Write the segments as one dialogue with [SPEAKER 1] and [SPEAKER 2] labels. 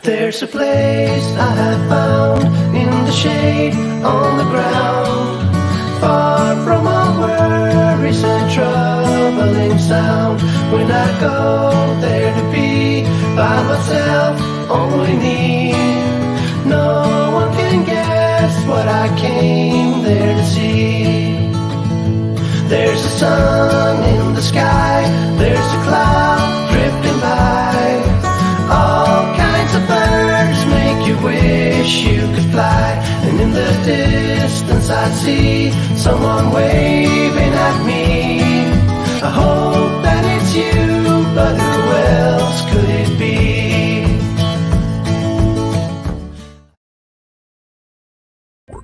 [SPEAKER 1] There's a place I have found in the shade on the ground, far from all worries and troubling sound. When I go there to be by myself, only me. No one can guess what I came there to see. There's a sun in the sky, there's a cloud drifting by. All kinds of birds make you wish you could fly. And in the distance I see someone waving at me. I hope that it's you, but who else could it be?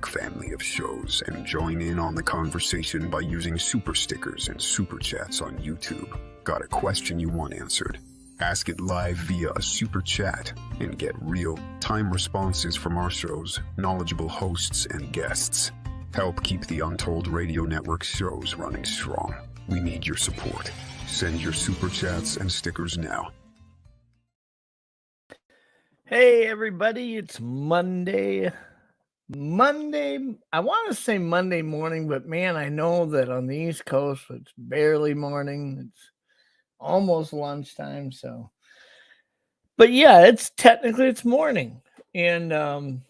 [SPEAKER 2] Family of shows and join in on the conversation by using super stickers and super chats on YouTube. Got a question you want answered? Ask it live via a super chat and get real-time responses from our show's knowledgeable hosts and guests. Help keep the Untold Radio Network shows running strong. We need your support. Send your super chats and stickers now.
[SPEAKER 3] Hey everybody, it's Monday, I want to say Monday morning, but man, I know that on the East Coast, it's barely morning. It's almost lunchtime. So, but yeah, it's morning. And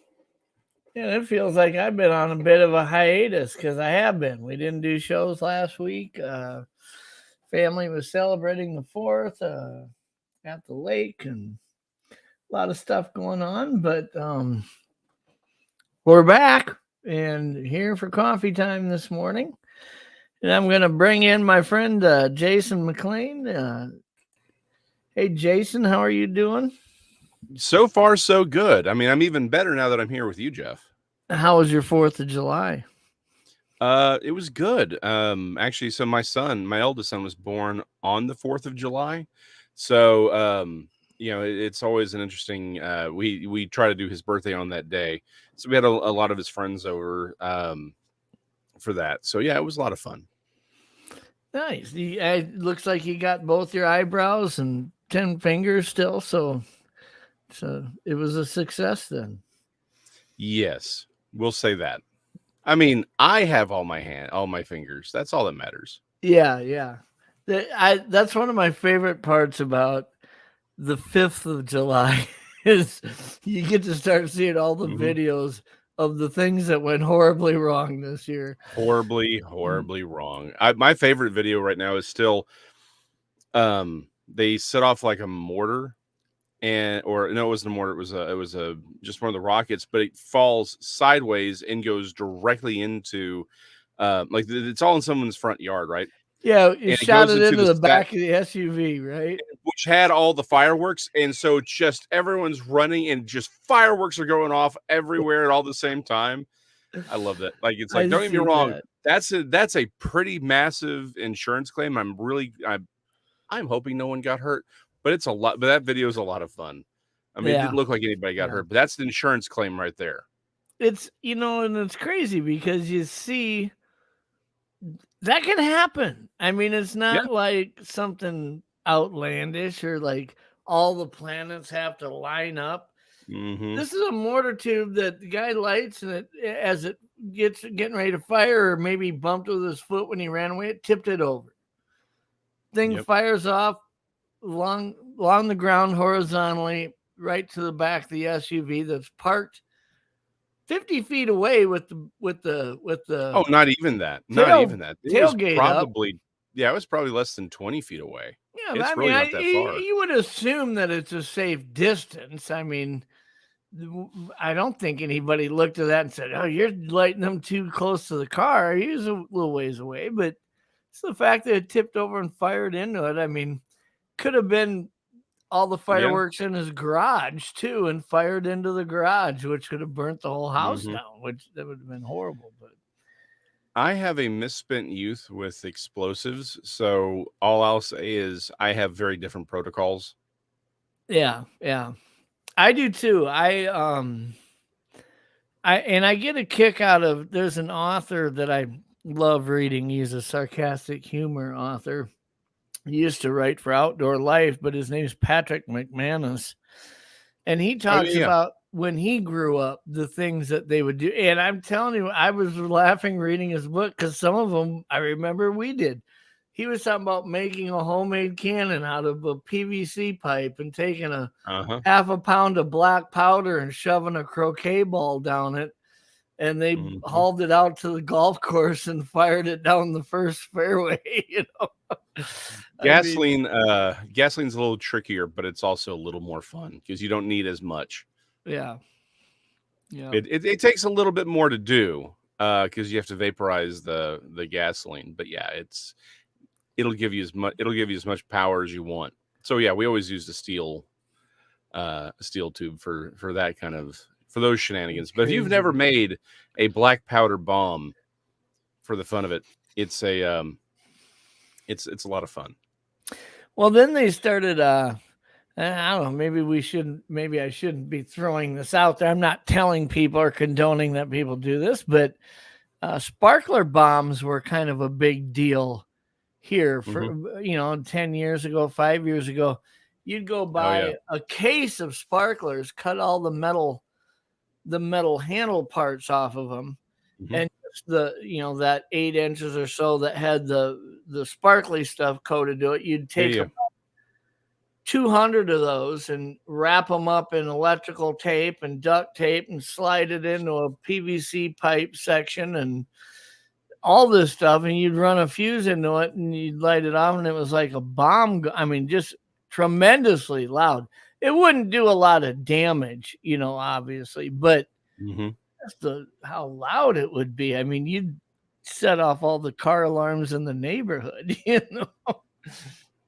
[SPEAKER 3] it feels like I've been on a bit of a hiatus because I have been. We didn't do shows last week. Family was celebrating the 4th at the lake and a lot of stuff going on, but we're back and here for coffee time this morning. And I'm going to bring in my friend, Jason McLean. Hey, Jason, how are you doing?
[SPEAKER 4] So far, so good. I mean, I'm even better now that I'm here with you, Jeff.
[SPEAKER 3] How was your 4th of July?
[SPEAKER 4] It was good. Actually, so my eldest son was born on the 4th of July. So, it's always an interesting, we try to do his birthday on that day. So we had a lot of his friends over for that. So yeah, it was a lot of fun.
[SPEAKER 3] Nice. It looks like you got both your eyebrows and 10 fingers still. So it was a success then.
[SPEAKER 4] Yes, we'll say that. I mean, I have all my fingers. That's all that matters.
[SPEAKER 3] Yeah. That's one of my favorite parts about the 5th of July is you get to start seeing all the videos of the things that went horribly wrong this year.
[SPEAKER 4] Horribly wrong. My favorite video right now is still they set off like a mortar it wasn't a mortar, it was just one of the rockets, but it falls sideways and goes directly into it's all in someone's front yard, right?
[SPEAKER 3] Yeah, it shot it into the back of the SUV, right?
[SPEAKER 4] Which had all the fireworks, and so just everyone's running and just fireworks are going off everywhere at all the same time. I love that. Like, it's like, don't get me wrong, that's a pretty massive insurance claim. I'm hoping no one got hurt, but it's a lot. But that video is a lot of fun. I mean, it didn't look like anybody got hurt, but that's the insurance claim right there.
[SPEAKER 3] It's and it's crazy because you see that can happen. I mean, it's not like something outlandish or like all the planets have to line up. This is a mortar tube that the guy lights, and as it getting ready to fire, or maybe bumped with his foot when he ran away, it tipped it over. Thing fires off along the ground horizontally right to the back of the SUV that's parked 50 feet away with the
[SPEAKER 4] oh, not even that. It was probably it was probably less than 20 feet away.
[SPEAKER 3] Yeah, it's really not that far. You would assume that it's a safe distance. I mean, I don't think anybody looked at that and said, "Oh, you're lighting them too close to the car." He was a little ways away, but it's the fact that it tipped over and fired into it. I mean, could have been all the fireworks in his garage too, and fired into the garage, which could have burnt the whole house down, which that would have been horrible. But
[SPEAKER 4] I have a misspent youth with explosives, so all I'll say is I have very different protocols.
[SPEAKER 3] Yeah, I do too. I get a kick out of. There's an author that I love reading. He's a sarcastic humor author. He used to write for Outdoor Life, but his name is Patrick McManus. And he talks about when he grew up, the things that they would do. And I'm telling you, I was laughing reading his book because some of them I remember we did. He was talking about making a homemade cannon out of a PVC pipe and taking a half a pound of black powder and shoving a croquet ball down it. And they hauled it out to the golf course and fired it down the first fairway. You know,
[SPEAKER 4] gasoline's a little trickier, but it's also a little more fun because you don't need as much.
[SPEAKER 3] Yeah.
[SPEAKER 4] It takes a little bit more to do because you have to vaporize the gasoline. But yeah, it'll give you as much power as you want. So yeah, we always use a steel tube for that kind of. For those shenanigans. But if you've never made a black powder bomb for the fun of it, it's a lot of fun.
[SPEAKER 3] Well, then they started I don't know, maybe I shouldn't be throwing this out there. I'm not telling people or condoning that people do this, but sparkler bombs were kind of a big deal here for 10 years ago, 5 years ago. You'd go buy a case of sparklers, cut all the metal handle parts off of them, and just that 8 inches or so that had the sparkly stuff coated to it. You'd take about 200 of those and wrap them up in electrical tape and duct tape and slide it into a PVC pipe section and all this stuff, and you'd run a fuse into it and you'd light it off, and it was like a bomb. I mean, just tremendously loud. It wouldn't do a lot of damage, obviously, but that's how loud it would be. I mean, you'd set off all the car alarms in the neighborhood,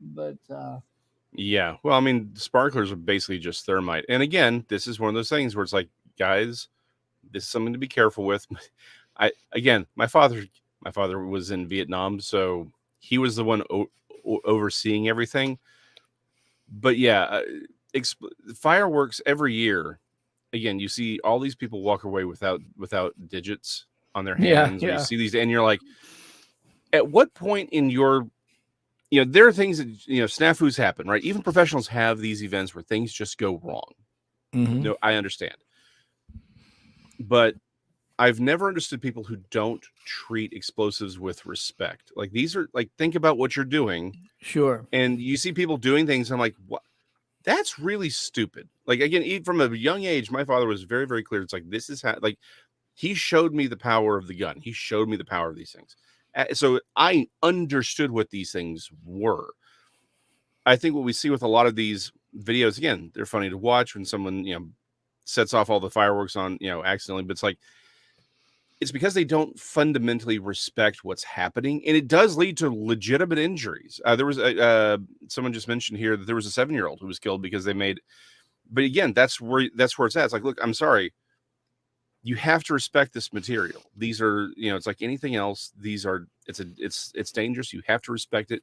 [SPEAKER 3] But
[SPEAKER 4] yeah, well, I mean, sparklers are basically just thermite. And again, this is one of those things where it's like, guys, this is something to be careful with. My father was in Vietnam, so he was the one overseeing everything. But yeah, fireworks every year. Again, you see all these people walk away without digits on their hands. You see these, and you're like, at what point in your, there are things that, snafus happen, right? Even professionals have these events where things just go wrong. No, I understand. But I've never understood people who don't treat explosives with respect. Like, these are like, think about what you're doing.
[SPEAKER 3] Sure.
[SPEAKER 4] And you see people doing things. And I'm like, what? That's really stupid. Like, again, even from a young age, my father was very, very clear. It's like, this is how, like, he showed me the power of the gun. He showed me the power of these things. So I understood what these things were. I think what we see with a lot of these videos, again, they're funny to watch when someone, sets off all the fireworks on, accidentally, but it's like, it's because they don't fundamentally respect what's happening, and it does lead to legitimate injuries. There was someone just mentioned here that there was a 7-year-old who was killed because they made. But again, that's where it's at. It's like, look, I'm sorry, you have to respect this material. These are, it's like anything else. These are, it's dangerous. You have to respect it,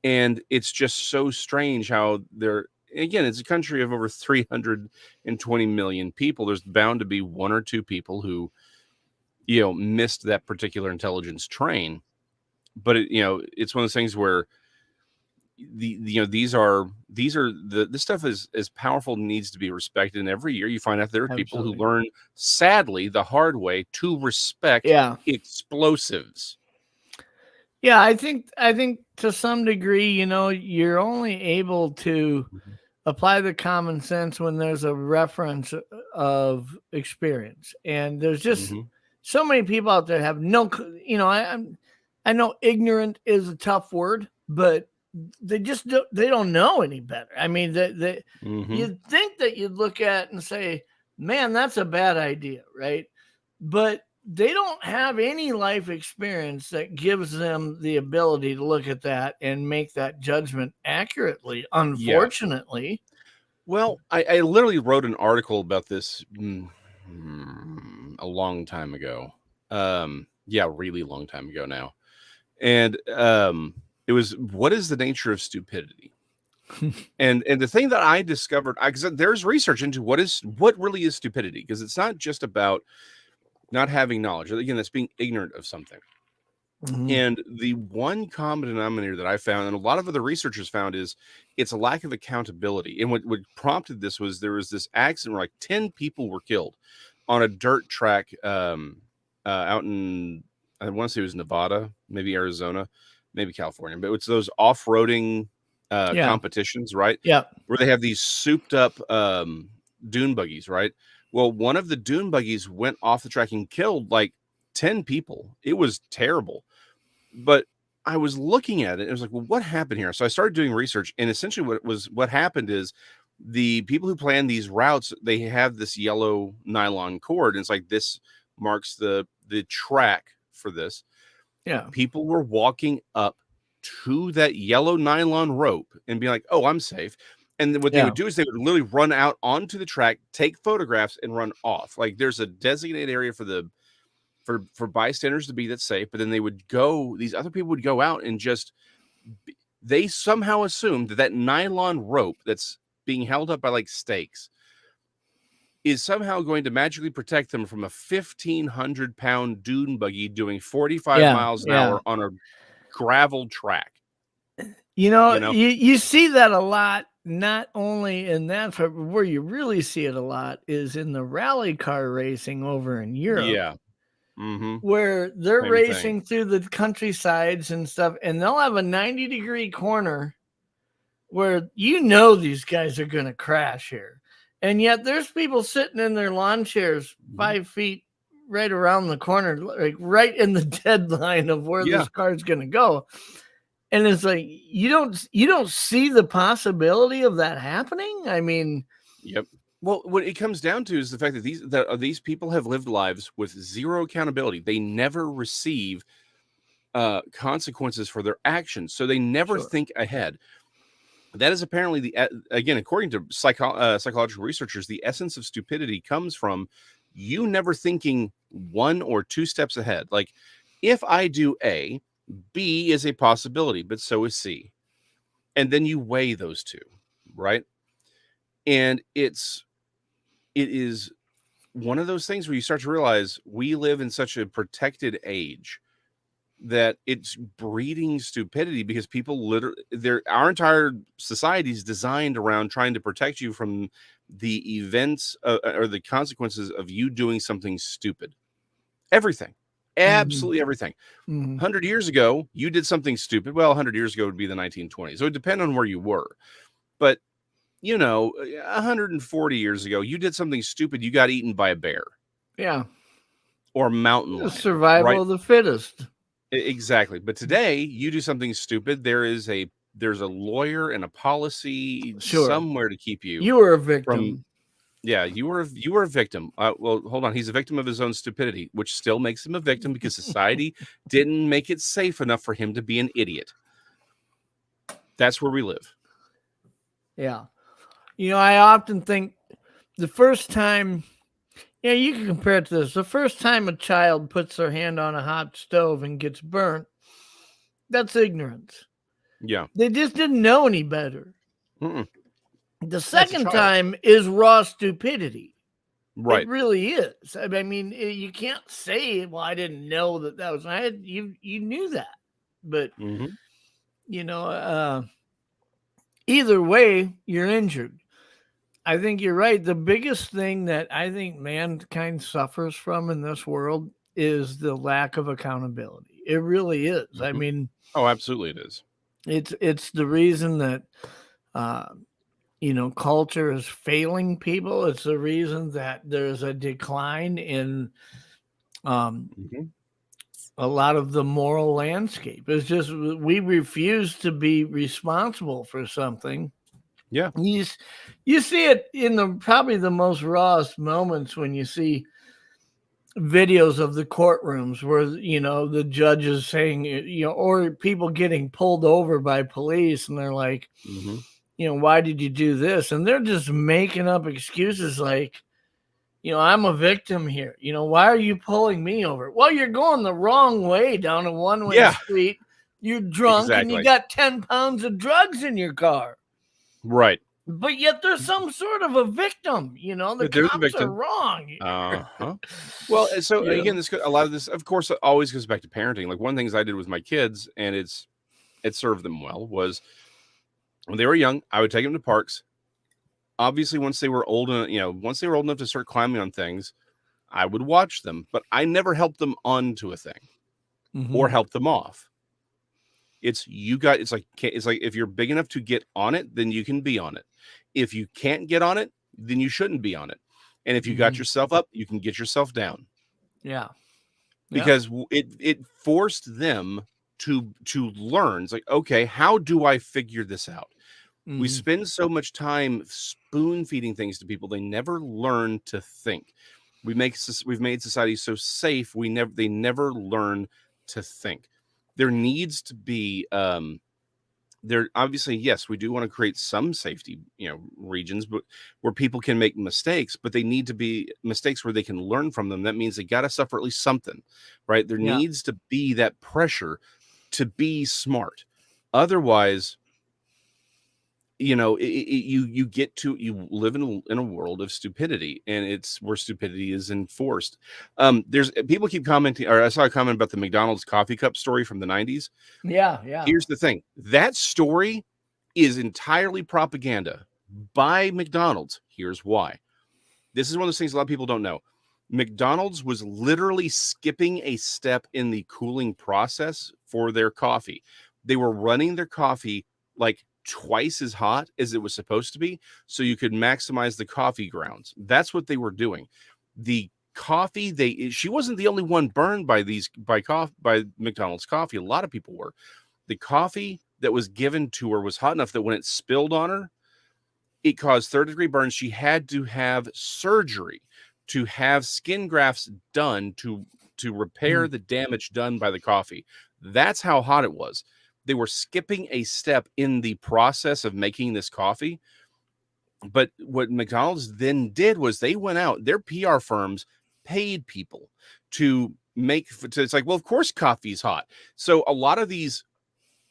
[SPEAKER 4] and it's just so strange how they're. Again, it's a country of over 320 million people. There's bound to be 1 or 2 people who, missed that particular intelligence train. But it's one of those things where this stuff is as powerful, needs to be respected. And every year you find out there are people who learn, sadly, the hard way to respect explosives.
[SPEAKER 3] Yeah, I think to some degree, you're only able to apply the common sense when there's a reference of experience. And there's just so many people out there have no, I know ignorant is a tough word, but they don't know any better. I mean, you'd think that you'd look at and say, man, that's a bad idea, right? But they don't have any life experience that gives them the ability to look at that and make that judgment accurately, unfortunately.
[SPEAKER 4] Yeah. Well, I literally wrote an article about this a long time ago. Really long time ago now. And it was, what is the nature of stupidity? and the thing that I discovered, because there's research into what really is stupidity, because it's not just about not having knowledge. Again, that's being ignorant of something. And the one common denominator that I found, and a lot of other researchers found, is it's a lack of accountability. And what prompted this was there was this accident where like 10 people were killed on a dirt track out in, I want to say it was Nevada, maybe Arizona, maybe California, but it's those off-roading competitions, right?
[SPEAKER 3] Yeah.
[SPEAKER 4] Where they have these souped up dune buggies, right? Well, one of the dune buggies went off the track and killed like 10 people. It was terrible. But I was looking at it and I was like, well, what happened here? So I started doing research, and essentially what happened is the people who plan these routes, they have this yellow nylon cord, and it's like this marks the track for this.
[SPEAKER 3] Yeah.
[SPEAKER 4] People were walking up to that yellow nylon rope and being like, oh, I'm safe. And then what they would do is they would literally run out onto the track, take photographs, and run off. Like there's a designated area for bystanders to be that's safe, but then these other people would go out and they somehow assumed that nylon rope that's being held up by like stakes is somehow going to magically protect them from a 1,500-pound dune buggy doing 45 miles an hour on a gravel track.
[SPEAKER 3] You see that a lot, not only in that, but where you really see it a lot is in the rally car racing over in Europe.
[SPEAKER 4] Yeah.
[SPEAKER 3] Where they're racing through the countrysides and stuff, and they'll have a 90-degree corner where these guys are going to crash here. And yet there's people sitting in their lawn chairs 5 feet right around the corner, like right in the deadline of where this car's going to go. And it's like, you don't see the possibility of that happening. I mean,
[SPEAKER 4] yep. Well, what it comes down to is the fact that these people have lived lives with zero accountability. They never receive consequences for their actions, so they never think ahead. That is apparently again, according to psychological researchers, the essence of stupidity comes from you never thinking 1 or 2 steps ahead. Like, if I do A, B is a possibility, but so is C, and then you weigh those two, right? And it is one of those things where you start to realize we live in such a protected age that it's breeding stupidity, because people our entire society is designed around trying to protect you from the events or the consequences of you doing something stupid. Everything. Absolutely everything. 100 years ago, you did something stupid. Well, 100 years ago would be the 1920s. So it would depend on where you were. But 140 years ago, you did something stupid. You got eaten by a bear.
[SPEAKER 3] Yeah.
[SPEAKER 4] Or mountain lion.
[SPEAKER 3] Survival of the fittest.
[SPEAKER 4] Exactly. But today, you do something stupid. There's a lawyer and a policy somewhere to keep you.
[SPEAKER 3] You were a victim.
[SPEAKER 4] You were a victim. Well, hold on. He's a victim of his own stupidity, which still makes him a victim because society didn't make it safe enough for him to be an idiot. That's where we live.
[SPEAKER 3] Yeah. I often think the first time, you can compare it to this. The first time a child puts their hand on a hot stove and gets burnt, that's ignorance.
[SPEAKER 4] Yeah.
[SPEAKER 3] They just didn't know any better. The second time is raw stupidity.
[SPEAKER 4] Right.
[SPEAKER 3] It really is. I mean, you can't say, well, I didn't know that was, you knew that. But, either way, you're injured. I think you're right. The biggest thing that I think mankind suffers from in this world is the lack of accountability. It really is. I mean,
[SPEAKER 4] oh, absolutely, it is.
[SPEAKER 3] It's the reason that culture is failing people. It's the reason that there's a decline in a lot of the moral landscape. It's just we refuse to be responsible for something.
[SPEAKER 4] Yeah.
[SPEAKER 3] You see it in probably the most rawest moments when you see videos of the courtrooms where, the judge is saying, or people getting pulled over by police and they're like, why did you do this? And they're just making up excuses like, I'm a victim here. Why are you pulling me over? Well, you're going the wrong way down a one-way street. You're drunk and you got 10 pounds of drugs in your car.
[SPEAKER 4] Right.
[SPEAKER 3] But yet there's some sort of a victim, you know, the
[SPEAKER 4] They're the
[SPEAKER 3] cops are
[SPEAKER 4] victim.
[SPEAKER 3] wrong.
[SPEAKER 4] Well, and so
[SPEAKER 3] Yeah.
[SPEAKER 4] again, a lot of this, of course, always goes back to parenting. Like one of the things I did with my kids, and it served them well, was when they were young, I would take them to parks. Obviously, once they were old enough to start climbing on things, I would watch them, but I never helped them onto a thing or help them off. It's like if you're big enough to get on it, then you can be on it. If you can't get on it, then you shouldn't be on it. And if you got yourself up, you can get yourself down.
[SPEAKER 3] Yeah.
[SPEAKER 4] Because it forced them to learn. It's like, okay, how do I figure this out? We spend so much time spoon feeding things to people, they never learn to think. We've made society so safe, they never learn to think. There needs to be there obviously, yes, we do want to create some safety, regions, but where people can make mistakes, but they need to be mistakes where they can learn from them. That means they got to suffer at least something, right? There needs to be that pressure to be smart. Otherwise, you live in a world of stupidity, and it's where stupidity is enforced. There's people keep commenting, or I saw a comment about the McDonald's coffee cup story from the 90s.
[SPEAKER 3] Yeah.
[SPEAKER 4] Here's the thing. That story is entirely propaganda by McDonald's. Here's why. This is one of those things a lot of people don't know. McDonald's was literally skipping a step in the cooling process for their coffee. They were running their coffee like twice as hot as it was supposed to be, so you could maximize the coffee grounds. That's what they were doing. The coffee, she wasn't the only one burned by McDonald's coffee. A lot of people were. The coffee that was given to her was hot enough that when it spilled on her, it caused third-degree burns. She had to have surgery, to have skin grafts done to repair the damage done by the coffee. That's how hot it was. They were skipping a step in the process of making this coffee. But what McDonald's then did was they went out, their PR firms paid people it's like, well, of course coffee's hot. So a lot of these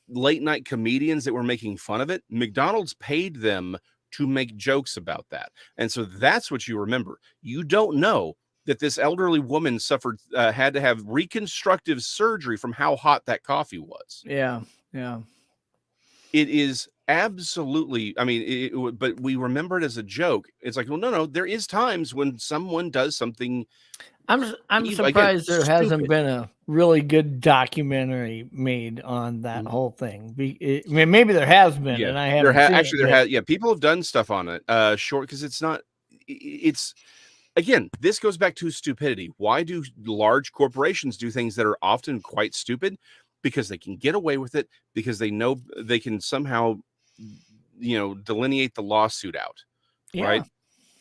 [SPEAKER 4] late night comedians that were making fun of it, McDonald's paid them to make jokes about that. And so that's what you remember. You don't know that this elderly woman had to have reconstructive surgery from how hot that coffee was.
[SPEAKER 3] Yeah.
[SPEAKER 4] It is absolutely, but we remember it as a joke. It's like, well, no, there is times when someone does something.
[SPEAKER 3] I'm surprised there hasn't been a really good documentary made on that whole thing. Maybe there has been, and I haven't.
[SPEAKER 4] People have done stuff on it. Short, because it's again, this goes back to stupidity. Why do large corporations do things that are often quite stupid? Because they can get away with it, because they know they can somehow, delineate the lawsuit out, right?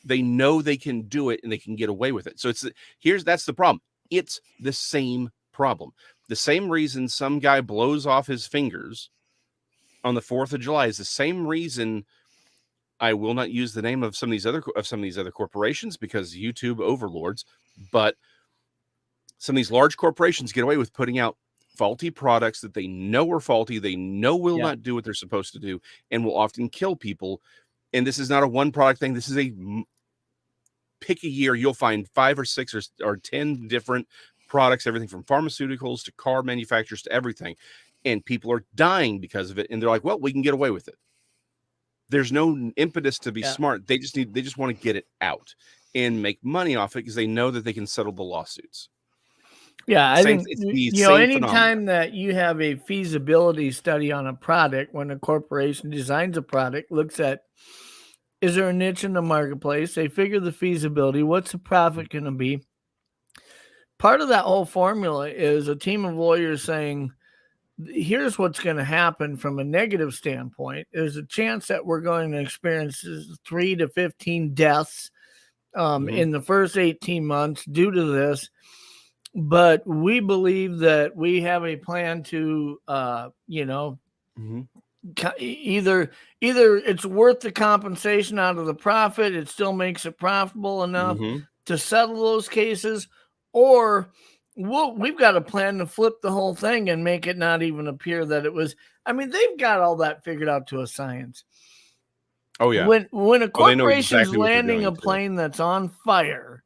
[SPEAKER 4] They know they can do it and they can get away with it. So that's the problem. It's the same problem. The same reason some guy blows off his fingers on the 4th of July is the same reason. I will not use the name of some of these other corporations because YouTube overlords, but some of these large corporations get away with putting out faulty products that they know are faulty, they know will not do what they're supposed to do, and will often kill people. And this is not a one product thing. This is pick a year, you'll find 5 or 6 or 10 different products, everything from pharmaceuticals to car manufacturers to everything. And people are dying because of it. And they're like, well, we can get away with it. There's no impetus to be smart. They just want to get it out and make money off it because they know that they can settle the lawsuits.
[SPEAKER 3] Yeah, I think anytime that you have a feasibility study on a product, when a corporation designs a product, looks at, is there a niche in the marketplace? They figure the feasibility. What's the profit going to be? Part of that whole formula is a team of lawyers saying, here's what's going to happen from a negative standpoint. There's a chance that we're going to experience 3 to 15 deaths in the first 18 months due to this. But we believe that we have a plan to, either it's worth the compensation out of the profit. It still makes it profitable enough to settle those cases, or we've got a plan to flip the whole thing and make it not even appear that it was. I mean, they've got all that figured out to a science.
[SPEAKER 4] Oh yeah.
[SPEAKER 3] When a
[SPEAKER 4] Oh, they know
[SPEAKER 3] corporation's
[SPEAKER 4] exactly what they're
[SPEAKER 3] landing
[SPEAKER 4] doing,
[SPEAKER 3] a
[SPEAKER 4] too.
[SPEAKER 3] plane that's on fire,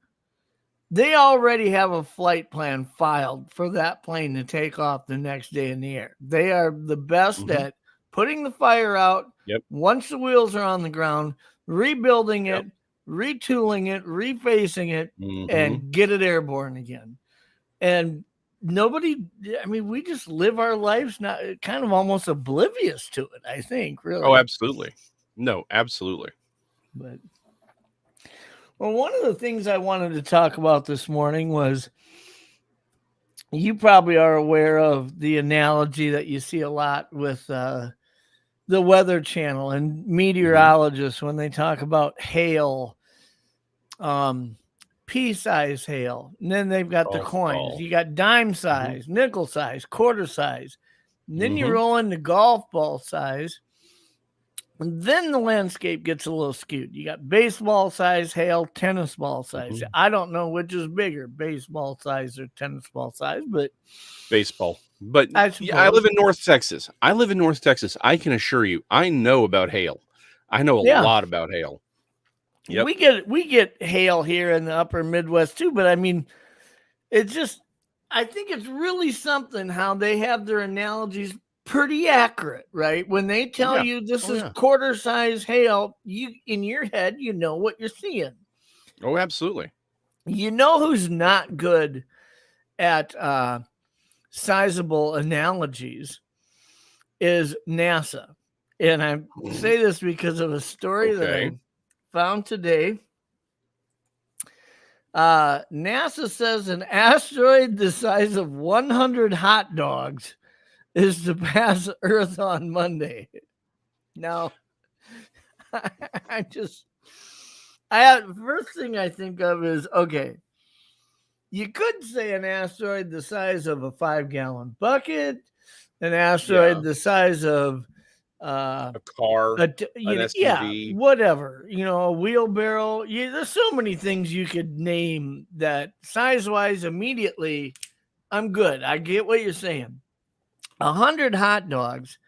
[SPEAKER 3] they already have a flight plan filed for that plane to take off the next day in the air. They are the best at putting the fire out.
[SPEAKER 4] Yep.
[SPEAKER 3] Once the wheels are on the ground, rebuilding
[SPEAKER 4] Yep.
[SPEAKER 3] it, retooling it, refacing it, and get it airborne again. And nobody, I mean, we just live our lives not kind of almost oblivious to it, I think, really.
[SPEAKER 4] Oh, absolutely. No, absolutely.
[SPEAKER 3] But well, one of the things I wanted to talk about this morning was, you probably are aware of the analogy that you see a lot with the Weather Channel and meteorologists when they talk about hail, pea-size hail, and then they've got the coins. You got dime size, nickel size, quarter size, and then you roll into golf ball size. And then the landscape gets a little skewed. You got baseball size hail, tennis ball size. I don't know which is bigger, baseball size or tennis ball size, but
[SPEAKER 4] baseball. But I live in North Texas. I can assure you, I know about hail. I know a lot about hail. Yep.
[SPEAKER 3] We get hail here in the upper Midwest too, but I mean, it's just, I think it's really something how they have their analogies pretty accurate, right? When they tell you this is quarter size hail, you in your head, you know what you're seeing.
[SPEAKER 4] Oh, absolutely.
[SPEAKER 3] You know who's not good at sizable analogies is NASA. And I say this because of a story that I found today. NASA says an asteroid the size of 100 hot dogs is to pass Earth on Monday. Now, first thing I think of is, okay, you could say an asteroid the size of a 5-gallon bucket, an asteroid the size of
[SPEAKER 4] a car, an SUV,
[SPEAKER 3] whatever, a wheelbarrow. There's so many things you could name that size-wise immediately, I'm good. I get what you're saying. 100 hot dogs.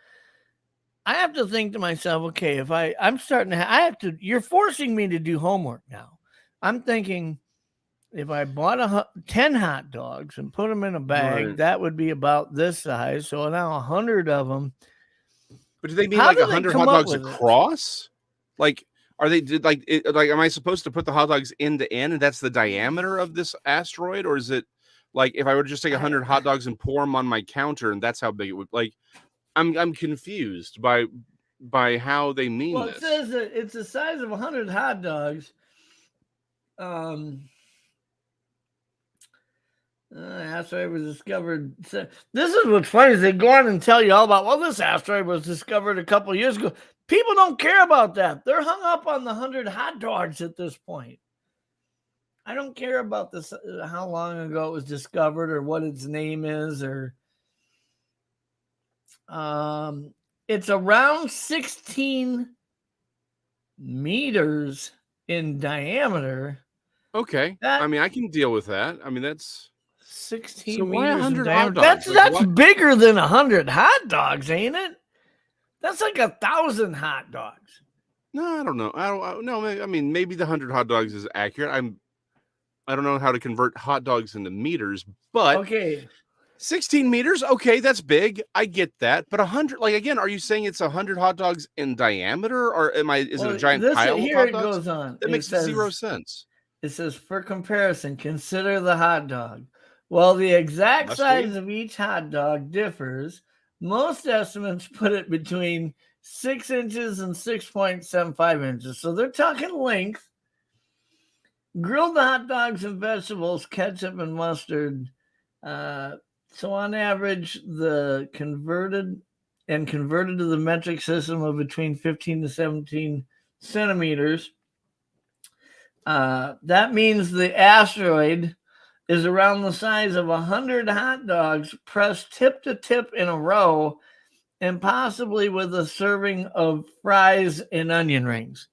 [SPEAKER 3] I have to think to myself, okay, if I'm starting to, you're forcing me to do homework now. I'm thinking if I bought 10 hot dogs and put them in a bag, that would be about this size. So now 100 of them.
[SPEAKER 4] But do they mean like 100 hot dogs across? Like, are they am I supposed to put the hot dogs end to end and that's the diameter of this asteroid? Or is it like if I were to just take 100 hot dogs and pour them on my counter and that's how big it would, like, I'm confused by how they mean this.
[SPEAKER 3] It says that it's the size of 100 hot dogs. Asteroid was discovered. This is what's funny is they go on and tell you all about, well, this asteroid was discovered a couple years ago. People don't care about that. They're hung up on the 100 hot dogs at this point. I don't care about this, how long ago it was discovered or what its name is, or it's around 16 meters in diameter.
[SPEAKER 4] Okay. I mean, I can deal with that. I mean, that's
[SPEAKER 3] 16 meters 100 hot dogs? That's bigger than 100 hot dogs, ain't it? That's like 1,000 hot dogs.
[SPEAKER 4] No, I don't know. I mean, maybe the 100 hot dogs is accurate. I don't know how to convert hot dogs into meters, but
[SPEAKER 3] okay.
[SPEAKER 4] 16 meters. Okay. That's big. I get that. But 100, like, again, are you saying it's 100 hot dogs in diameter or is it a giant pile of hot dogs?
[SPEAKER 3] Goes on.
[SPEAKER 4] That makes zero sense.
[SPEAKER 3] It says, for comparison, consider the hot dog. While the exact size of each hot dog differs, most estimates put it between 6 inches and 6.75 inches. So they're talking length. Grill the hot dogs and vegetables, ketchup and mustard. So on average, converted to the metric system of between 15 to 17 centimeters. That means the asteroid is around the size of 100 hot dogs pressed tip to tip in a row, and possibly with a serving of fries and onion rings.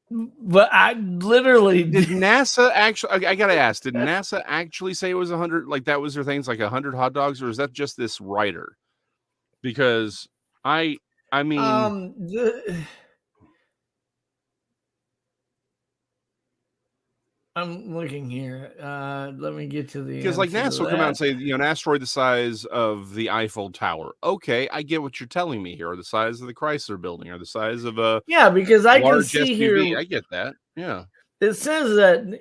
[SPEAKER 3] But I literally
[SPEAKER 4] did NASA actually? I gotta ask, did NASA actually say it was 100? Like that was their things, like 100 hot dogs, or is that just this writer? Because I mean,
[SPEAKER 3] I'm looking here. Let me get to the
[SPEAKER 4] because like
[SPEAKER 3] answer
[SPEAKER 4] NASA
[SPEAKER 3] to
[SPEAKER 4] will come out and
[SPEAKER 3] that.
[SPEAKER 4] say, an asteroid the size of the Eiffel Tower. Okay, I get what you're telling me here, or the size of the Chrysler Building, or the size of a
[SPEAKER 3] Yeah, because I can
[SPEAKER 4] large
[SPEAKER 3] see
[SPEAKER 4] SUV.
[SPEAKER 3] here
[SPEAKER 4] I get that. Yeah.
[SPEAKER 3] it says that,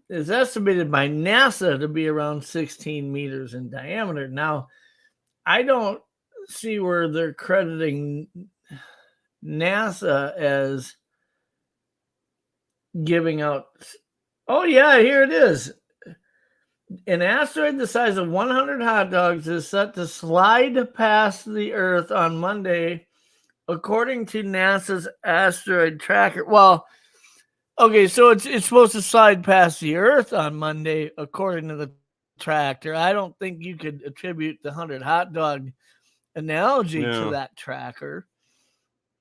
[SPEAKER 3] is estimated by NASA to be around 16 meters in diameter. Now, I don't see where they're crediting NASA as giving out. Oh, yeah, here it is. An asteroid the size of 100 hot dogs is set to slide past the Earth on Monday, according to NASA's asteroid tracker. Well, okay, so it's supposed to slide past the Earth on Monday, according to the tractor. I don't think you could attribute the 100 hot dog analogy to that tracker.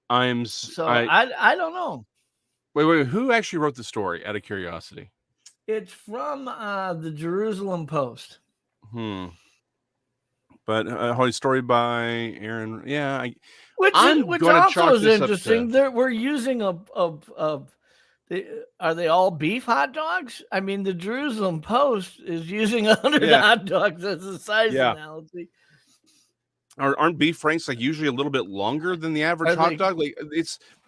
[SPEAKER 3] I don't know.
[SPEAKER 4] Wait. Who actually wrote the story? Out of curiosity.
[SPEAKER 3] It's from the Jerusalem Post.
[SPEAKER 4] But a story by Aaron. Yeah,
[SPEAKER 3] which also is interesting. We're using are they all beef hot dogs? I mean, the Jerusalem Post is using 100 hot dogs as a size analogy.
[SPEAKER 4] Aren't beef franks like usually a little bit longer than the average hot dog? Like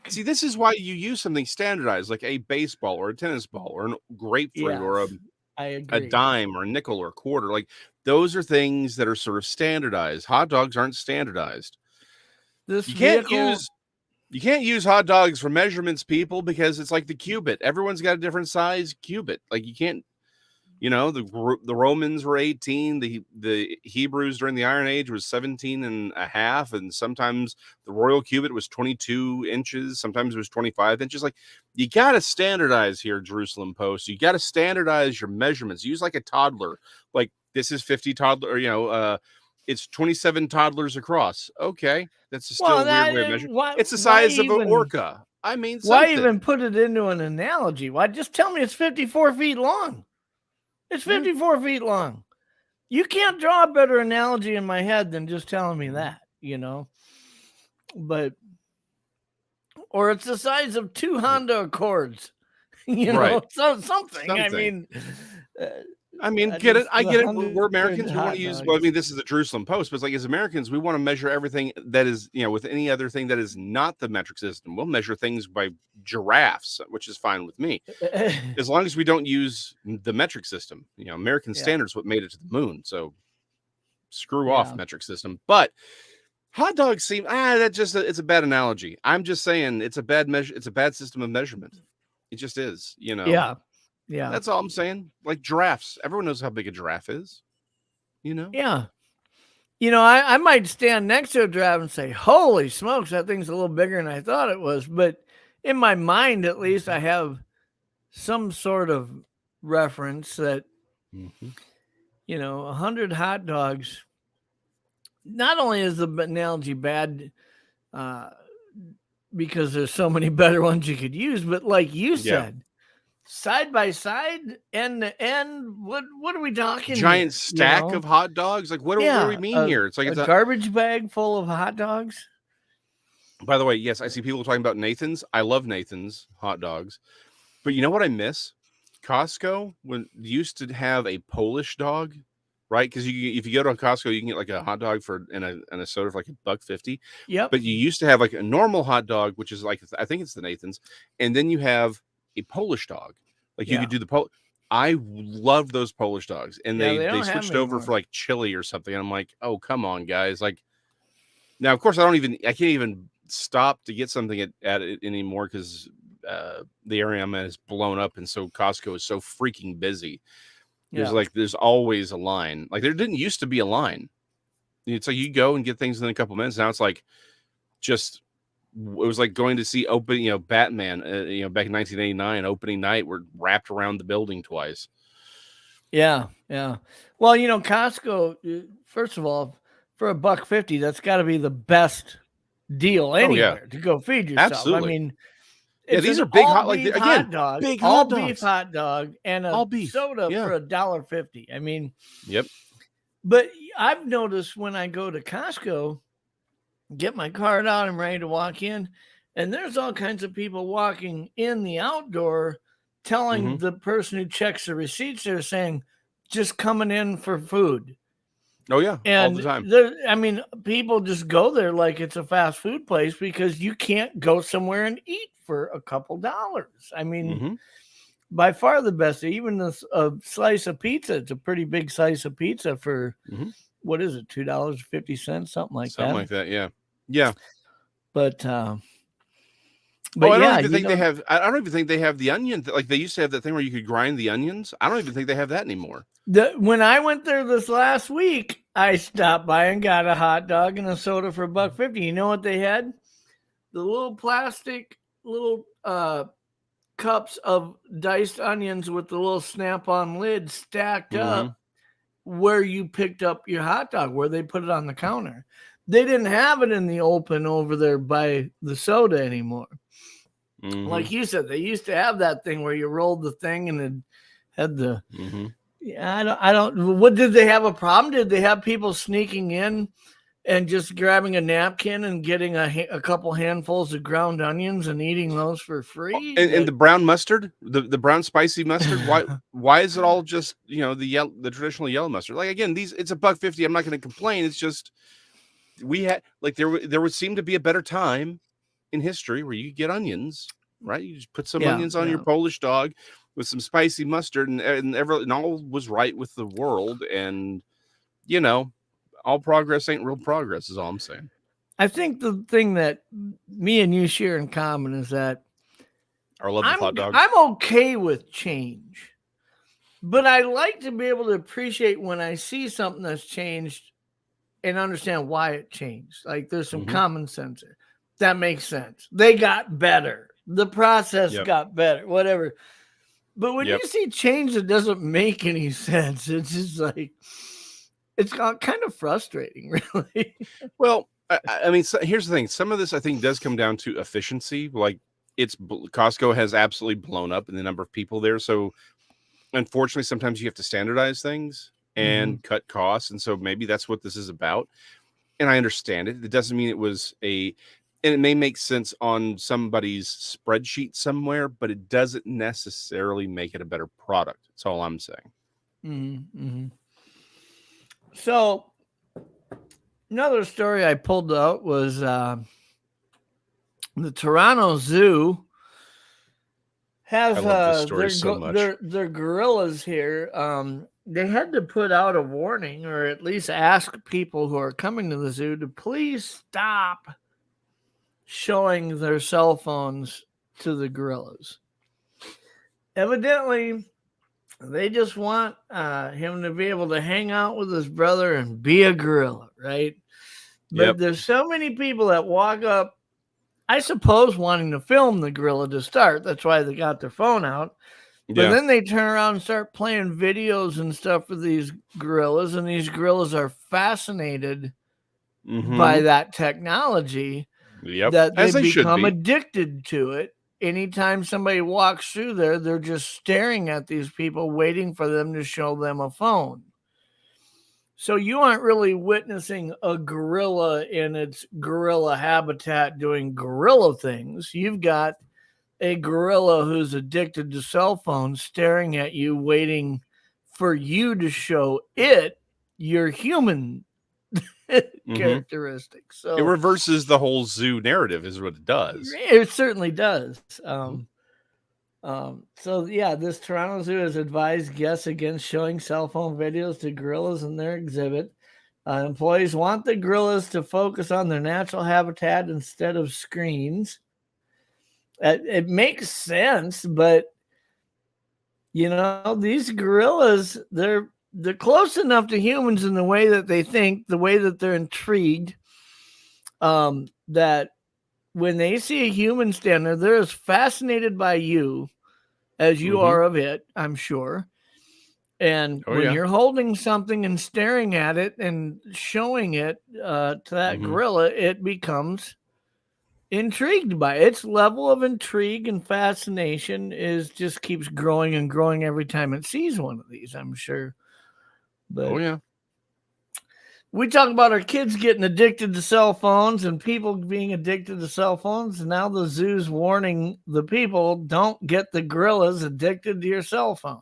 [SPEAKER 4] see, this is why you use something standardized, like a baseball or a tennis ball or a grapefruit or a dime or a nickel or a quarter. Like those are things that are sort of standardized. Hot dogs aren't standardized. You can't use hot dogs for measurements, people, because it's like the cubit. Everyone's got a different size cubit. Like you can't, the Romans were 18. The Hebrews during the Iron Age was 17 and a half. And sometimes the royal cubit was 22 inches. Sometimes it was 25 inches. Like you got to standardize here, Jerusalem Post. You got to standardize your measurements. Use like a toddler. Like this is 50 toddler, it's 27 toddlers across. Okay. That's still a weird way of measuring. It's the size of an orca. I mean,
[SPEAKER 3] why even put it into an analogy? Why just tell me it's 54 feet long? It's 54 feet long. You can't draw a better analogy in my head than just telling me that, But, or it's the size of 2 Honda Accords, something. I mean,
[SPEAKER 4] get it. I get it. We're Americans. We want to use, this is the Jerusalem Post, but it's like as Americans, we want to measure everything that is, with any other thing that is not the metric system. We'll measure things by giraffes, which is fine with me. As long as we don't use the metric system. American standards what made it to the moon. So screw off metric system. But hot dogs seem, it's a bad analogy. I'm just saying it's a bad measure. It's a bad system of measurement. It just is,
[SPEAKER 3] Yeah. Yeah.
[SPEAKER 4] That's all I'm saying. Like giraffes. Everyone knows how big a giraffe is.
[SPEAKER 3] Yeah. I might stand next to a giraffe and say, holy smokes, that thing's a little bigger than I thought it was. But in my mind, at least, I have some sort of reference that, 100 hot dogs, not only is the analogy bad because there's so many better ones you could use, but like you said, side by side, end to end. What are we talking?
[SPEAKER 4] Giant stack of hot dogs. Like what do we mean here? It's like
[SPEAKER 3] a garbage bag full of hot dogs.
[SPEAKER 4] By the way, yes, I see people talking about Nathan's. I love Nathan's hot dogs, but you know what I miss? Costco used to have a Polish dog, right? Because if you go to Costco, you can get like a hot dog and a soda for like $1.50.
[SPEAKER 3] Yep.
[SPEAKER 4] But you used to have like a normal hot dog, which is like I think it's the Nathan's, and then you have a Polish dog. Like you could do the I love those Polish dogs, and they switched over for like chili or something. And I'm like, oh, come on, guys. Like now, of course, I can't even stop to get something at it anymore because the area I'm at is blown up. And so Costco is so freaking busy. There's always a line. Like there didn't used to be a line. It's like you go and get things in a couple minutes. Now it's like it was like going to see Batman, back in 1989, opening night. We're wrapped around the building twice.
[SPEAKER 3] Yeah. Yeah. Well, Costco, first of all, for $1.50, that's got to be the best deal anywhere to go feed yourself.
[SPEAKER 4] Absolutely.
[SPEAKER 3] I mean,
[SPEAKER 4] these are big hot dogs.
[SPEAKER 3] Big hot dogs. Beef hot dog and a soda for $1.50. I mean,
[SPEAKER 4] yep.
[SPEAKER 3] But I've noticed when I go to Costco, get my card out. I'm ready to walk in. And there's all kinds of people walking in the outdoor telling the person who checks the receipts, they're saying, just coming in for food.
[SPEAKER 4] Oh, yeah. All the time.
[SPEAKER 3] I mean, people just go there like it's a fast food place because you can't go somewhere and eat for a couple dollars. I mean, by far the best. Even a slice of pizza, it's a pretty big slice of pizza for, what is it, $2.50, something like that.
[SPEAKER 4] Something like that, yeah. Yeah.
[SPEAKER 3] But
[SPEAKER 4] I don't even think they have. I don't even think they have the onion. Like they used to have that thing where you could grind the onions. I don't even think they have that anymore.
[SPEAKER 3] When I went there this last week, I stopped by and got a hot dog and a soda for $1.50. You know what they had? The little plastic cups of diced onions with the little snap-on lid stacked up where you picked up your hot dog, where they put it on the counter. They didn't have it in the open over there by the soda anymore. Like you said, they used to have that thing where you rolled the thing and it had the. Yeah, I don't. What did they have a problem? Did they have people sneaking in and just grabbing a napkin and getting a couple handfuls of ground onions and eating those for free?
[SPEAKER 4] And the brown mustard, the brown spicy mustard. Why is it all just the traditional yellow mustard? Like again, it's $1.50. I'm not going to complain. It's just we had like there would seem to be a better time in history where you get onions, right? You just put some onions on your Polish dog with some spicy mustard, and all was right with the world. And all progress ain't real progress, is all I'm saying.
[SPEAKER 3] I think the thing that me and you share in common is that
[SPEAKER 4] our love of hot dogs.
[SPEAKER 3] I'm okay with change, but I like to be able to appreciate when I see something that's changed and understand why it changed. Like there's some common sense there. That makes sense. They got better. The process got better, whatever. But when you see change that doesn't make any sense, it's just like, it's kind of frustrating, really.
[SPEAKER 4] Well, I mean, here's the thing. Some of this, I think, does come down to efficiency. Like, Costco has absolutely blown up in the number of people there. So, unfortunately, sometimes you have to standardize things and cut costs. And so maybe that's what this is about. And I understand it. It doesn't mean it was and it may make sense on somebody's spreadsheet somewhere, but it doesn't necessarily make it a better product. That's all I'm saying.
[SPEAKER 3] So another story I pulled out was the Toronto Zoo has their gorillas here. They had to put out a warning, or at least ask people who are coming to the zoo to please stop showing their cell phones to the gorillas. Evidently, they just want him to be able to hang out with his brother and be a gorilla, right? But there's so many people that walk up, I suppose, wanting to film the gorilla to start. That's why they got their phone out. But then they turn around and start playing videos and stuff for these gorillas, and these gorillas are fascinated by that technology. That they become addicted to it. Anytime somebody walks through there, they're just staring at these people, waiting for them to show them a phone. So you aren't really witnessing a gorilla in its gorilla habitat doing gorilla things. You've got a gorilla who's addicted to cell phones staring at you, waiting for you to show it your human characteristics. So
[SPEAKER 4] it reverses the whole zoo narrative, is what it does.
[SPEAKER 3] It certainly does. So this Toronto Zoo has advised guests against showing cell phone videos to gorillas in their exhibit. Employees want the gorillas to focus on their natural habitat instead of screens. It makes sense, but these gorillas, they're close enough to humans in the way that they think, the way that they're intrigued, that when they see a human stand there, they're as fascinated by you as you are of it, I'm sure. And when you're holding something and staring at it and showing it to that gorilla, it becomes intrigued by it. Its level of intrigue and fascination just keeps growing and growing every time it sees one of these, I'm sure. But, We talk about our kids getting addicted to cell phones and people being addicted to cell phones. And now the zoo's warning the people, don't get the gorillas addicted to your cell phone.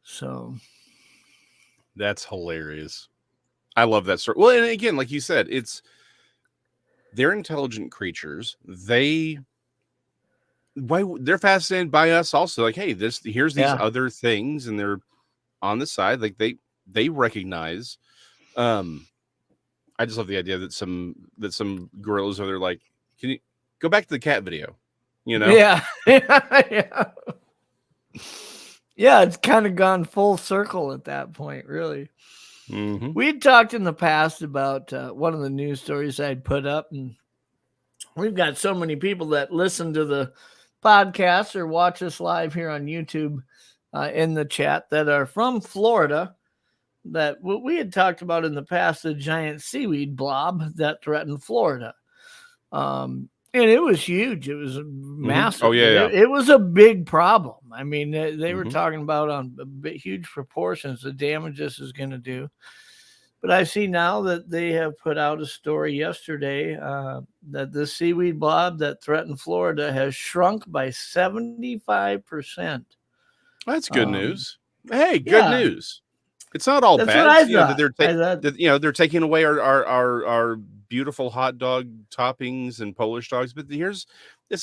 [SPEAKER 3] So
[SPEAKER 4] that's hilarious. I love that story. Well, and again, like you said, they're intelligent creatures. They're fascinated by us also. Like, hey, here's these other things, and they're on the side. Like they recognize. I just love the idea that some gorillas are there. Like, can you go back to the cat video? You know?
[SPEAKER 3] Yeah. Yeah. Yeah, it's kind of gone full circle at that point, really.
[SPEAKER 4] Mm-hmm.
[SPEAKER 3] We'd talked in the past about one of the news stories I'd put up, and we've got so many people that listen to the podcast or watch us live here on YouTube in the chat that are from Florida, that we had talked about in the past, the giant seaweed blob that threatened Florida. And it was huge. It was massive.
[SPEAKER 4] Oh, yeah.
[SPEAKER 3] It was a big problem. I mean, they were talking about on huge proportions the damage this is going to do. But I see now that they have put out a story yesterday that this seaweed blob that threatened Florida has shrunk by 75%.
[SPEAKER 4] That's good news. Hey, good news. It's not all
[SPEAKER 3] That's
[SPEAKER 4] bad.
[SPEAKER 3] What I
[SPEAKER 4] you know,
[SPEAKER 3] thought.
[SPEAKER 4] They're taking away our beautiful hot dog toppings and Polish dogs, but it's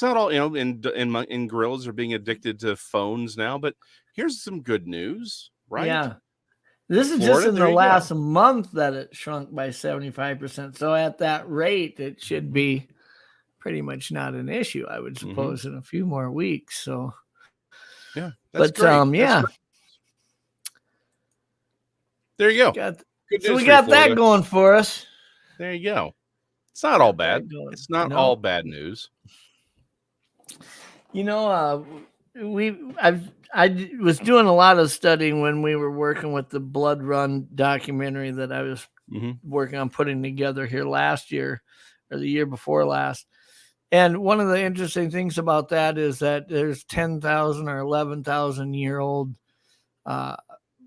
[SPEAKER 4] not all, and gorillas are being addicted to phones now, but here's some good news, right?
[SPEAKER 3] Yeah. This is
[SPEAKER 4] Florida,
[SPEAKER 3] just in the last month that it shrunk by 75%. So at that rate, it should be pretty much not an issue, I would suppose, in a few more weeks. So
[SPEAKER 4] yeah, that's great.
[SPEAKER 3] Yeah.
[SPEAKER 4] That's great. There you go.
[SPEAKER 3] So we got that going for us.
[SPEAKER 4] There you go. It's not all bad. It's not all bad news.
[SPEAKER 3] You know, I was doing a lot of studying when we were working with the Blood Run documentary that I was working on putting together here last year or the year before last. And one of the interesting things about that is that there's 10,000 or 11,000 year old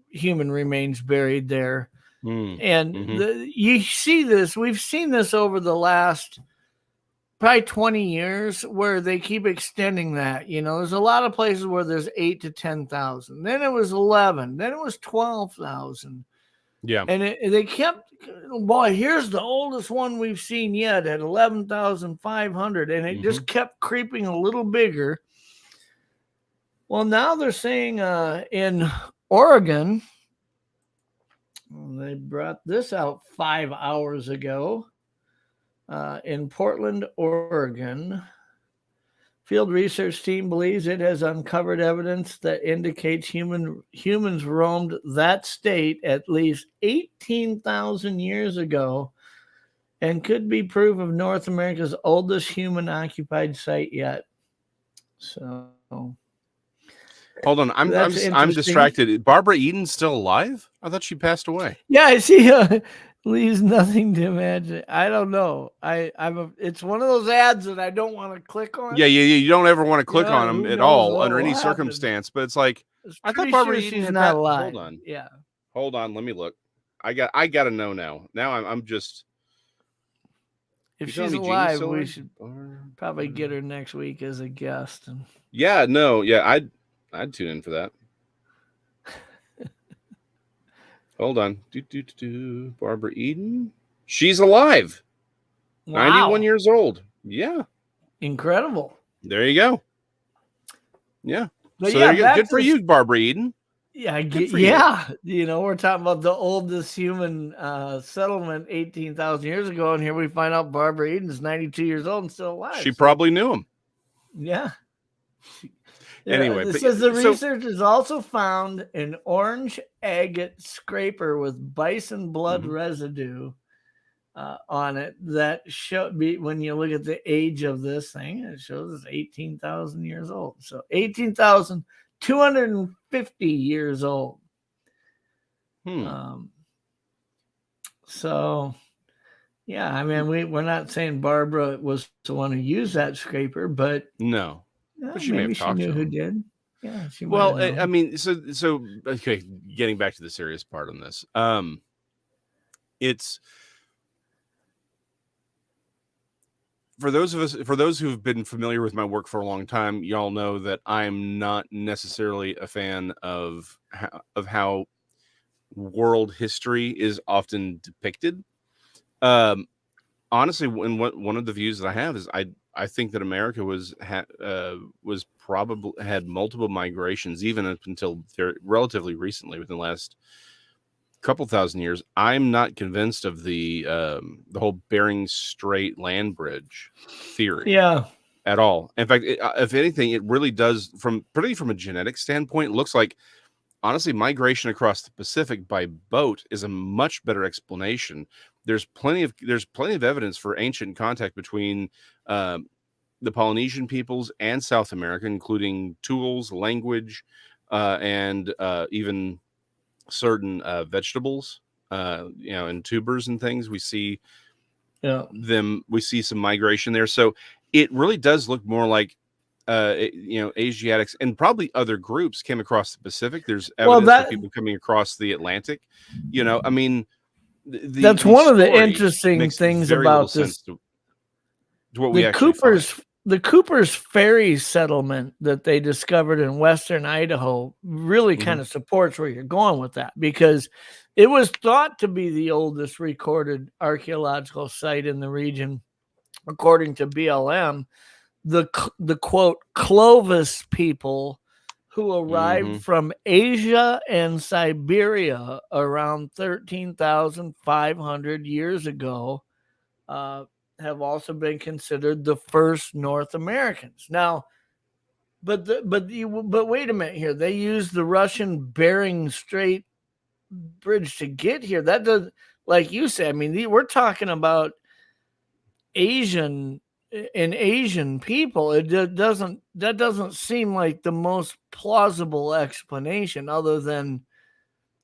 [SPEAKER 3] human remains buried there. And you see this, we've seen this over the last probably 20 years where they keep extending that. You know, there's a lot of places where there's 8 to 10,000. Then it was 11. Then it was 12,000.
[SPEAKER 4] Yeah.
[SPEAKER 3] And they kept, boy, here's the oldest one we've seen yet at 11,500. And it just kept creeping a little bigger. Well, now they're saying in Oregon, they brought this out 5 hours ago. In Portland, Oregon, field research team believes it has uncovered evidence that indicates humans roamed that state at least 18,000 years ago and could be proof of North America's oldest human-occupied site yet. So,
[SPEAKER 4] hold on, I'm distracted. Barbara Eden's still alive? I thought she passed away.
[SPEAKER 3] Yeah, I see. Leaves nothing to imagine. I don't know. It's one of those ads that I don't want to click on.
[SPEAKER 4] Yeah. You don't ever want to click on them at all under any circumstance. But it's like, I thought Barbara Eden
[SPEAKER 3] she's not alive.
[SPEAKER 4] Hold on.
[SPEAKER 3] Yeah.
[SPEAKER 4] Hold on. Let me look. I got to know now. Now I'm just.
[SPEAKER 3] If she's alive, we should probably get her next week as a guest.
[SPEAKER 4] Yeah. No. Yeah. I'd tune in for that. Hold on. Barbara Eden. She's alive. Wow. 91 years old. Yeah.
[SPEAKER 3] Incredible.
[SPEAKER 4] There you go. Yeah.
[SPEAKER 3] But
[SPEAKER 4] so there you go. Good for you, Barbara Eden.
[SPEAKER 3] Yeah. You know, we're talking about the oldest human settlement 18,000 years ago. And here we find out Barbara Eden's 92 years old and still alive.
[SPEAKER 4] She probably knew him.
[SPEAKER 3] Yeah.
[SPEAKER 4] Anyway,
[SPEAKER 3] it says the researchers also found an orange agate scraper with bison blood residue on it that when you look at the age of this thing, it shows it's 18,000 years old. So 18,250 years old. So yeah, I mean, we're not saying Barbara was the one who used that scraper, but
[SPEAKER 4] no. But she may have talked
[SPEAKER 3] to
[SPEAKER 4] him.
[SPEAKER 3] Who did? Yeah.
[SPEAKER 4] Well, I mean, so okay. Getting back to the serious part on this, It's for those who've been familiar with my work for a long time, y'all know that I'm not necessarily a fan of how world history is often depicted. Honestly, one of the views that I have is I think that America was probably had multiple migrations even up until relatively recently, within the last couple thousand years. I'm not convinced of the whole Bering Strait land bridge theory.
[SPEAKER 3] Yeah.
[SPEAKER 4] At all. In fact, if anything, it really does, particularly from a genetic standpoint, it looks like, honestly, migration across the Pacific by boat is a much better explanation. There's plenty of evidence for ancient contact between the Polynesian peoples and South America, including tools, language, and even certain vegetables, and tubers and things. We see some migration there. So it really does look more like Asiatics and probably other groups came across the Pacific. There's evidence of people coming across the Atlantic. I mean,
[SPEAKER 3] that's one of the interesting things about this.
[SPEAKER 4] To what we actually find.
[SPEAKER 3] The Cooper's Ferry settlement that they discovered in western Idaho really kind of supports where you're going with that, because it was thought to be the oldest recorded archaeological site in the region, according to BLM. The quote Clovis people who arrived from Asia and Siberia around 13,500 years ago have also been considered the first North Americans. Now, but wait a minute here. They used the Russian Bering Strait bridge to get here. That does, like you said, I mean, we're talking about Asian people. That doesn't seem like the most plausible explanation, other than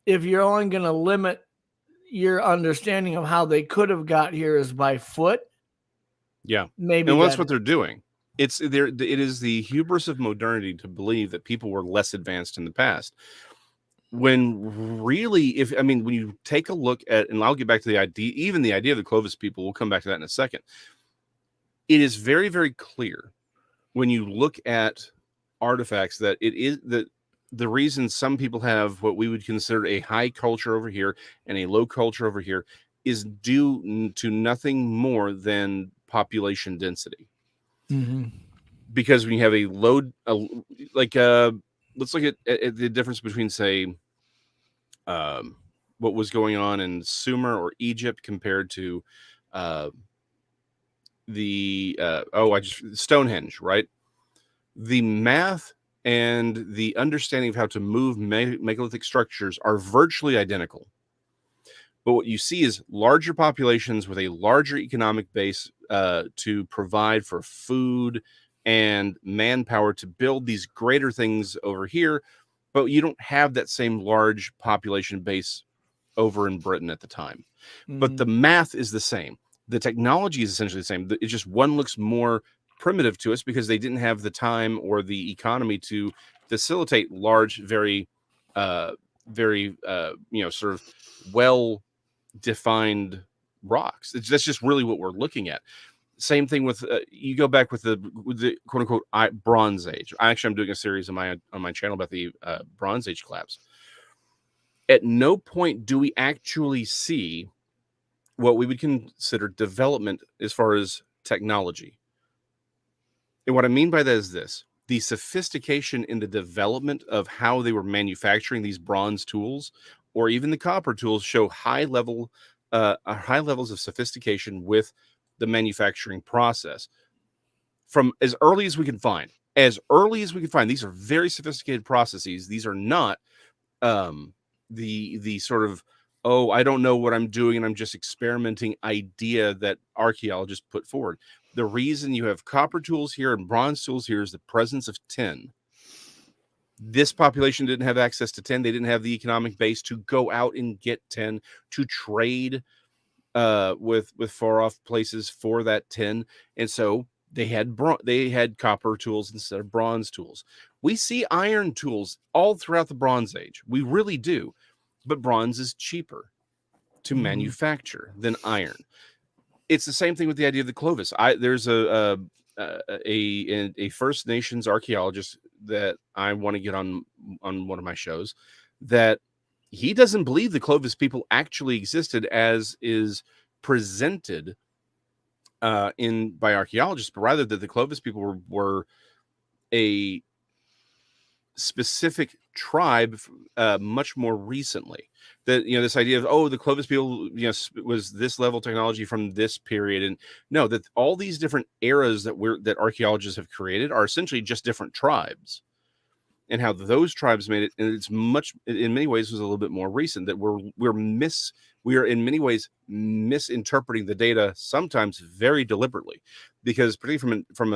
[SPEAKER 3] if you're only going to limit your understanding of how they could have got here is by foot.
[SPEAKER 4] Yeah,
[SPEAKER 3] maybe,
[SPEAKER 4] and that's what they're doing. It is the hubris of modernity to believe that people were less advanced in the past, when really, when you take a look at, and I'll get back to the idea, even the idea of the Clovis people, we'll come back to that in a second. It is very, very clear when you look at artifacts that it is that the reason some people have what we would consider a high culture over here and a low culture over here is due to nothing more than population density. Because when you have let's look at the difference between, say, what was going on in Sumer or Egypt compared to Stonehenge, right? The math and the understanding of how to move megalithic structures are virtually identical. But what you see is larger populations with a larger economic base to provide for food and manpower to build these greater things over here. But you don't have that same large population base over in Britain at the time. But the math is the same. The technology is essentially the same. It's just one looks more primitive to us because they didn't have the time or the economy to facilitate large, very sort of well-defined rocks. That's just really what we're looking at. Same thing with you go back with the quote unquote Bronze Age. I'm doing a series on my channel about the Bronze Age collapse. At no point do we actually see what we would consider development as far as technology. And what I mean by that is this: the sophistication in the development of how they were manufacturing these bronze tools, or even the copper tools, show high levels of sophistication with the manufacturing process from as early as we can find. These are very sophisticated processes. These are not the sort of, oh, I don't know what I'm doing and I'm just experimenting idea that archaeologists put forward. The reason you have copper tools here and bronze tools here is the presence of tin. This population didn't have access to tin. They didn't have the economic base to go out and get tin, to trade with far off places for that tin. And so they had copper tools instead of bronze tools. We see iron tools all throughout the Bronze Age. We really do. But bronze is cheaper. to manufacture than iron. It's the same thing with the idea of the Clovis. There's a First Nations archaeologist that I want to get on one of my shows, that he doesn't believe the Clovis people actually existed as is presented by archaeologists, but rather that the Clovis people were a specific tribe much more recently. That, this idea of, the Clovis people, was this level technology from this period, and no, that all these different eras that archaeologists have created are essentially just different tribes, and how those tribes made it. And it's in many ways was a little bit more recent, that we are in many ways misinterpreting the data, sometimes very deliberately, because particularly from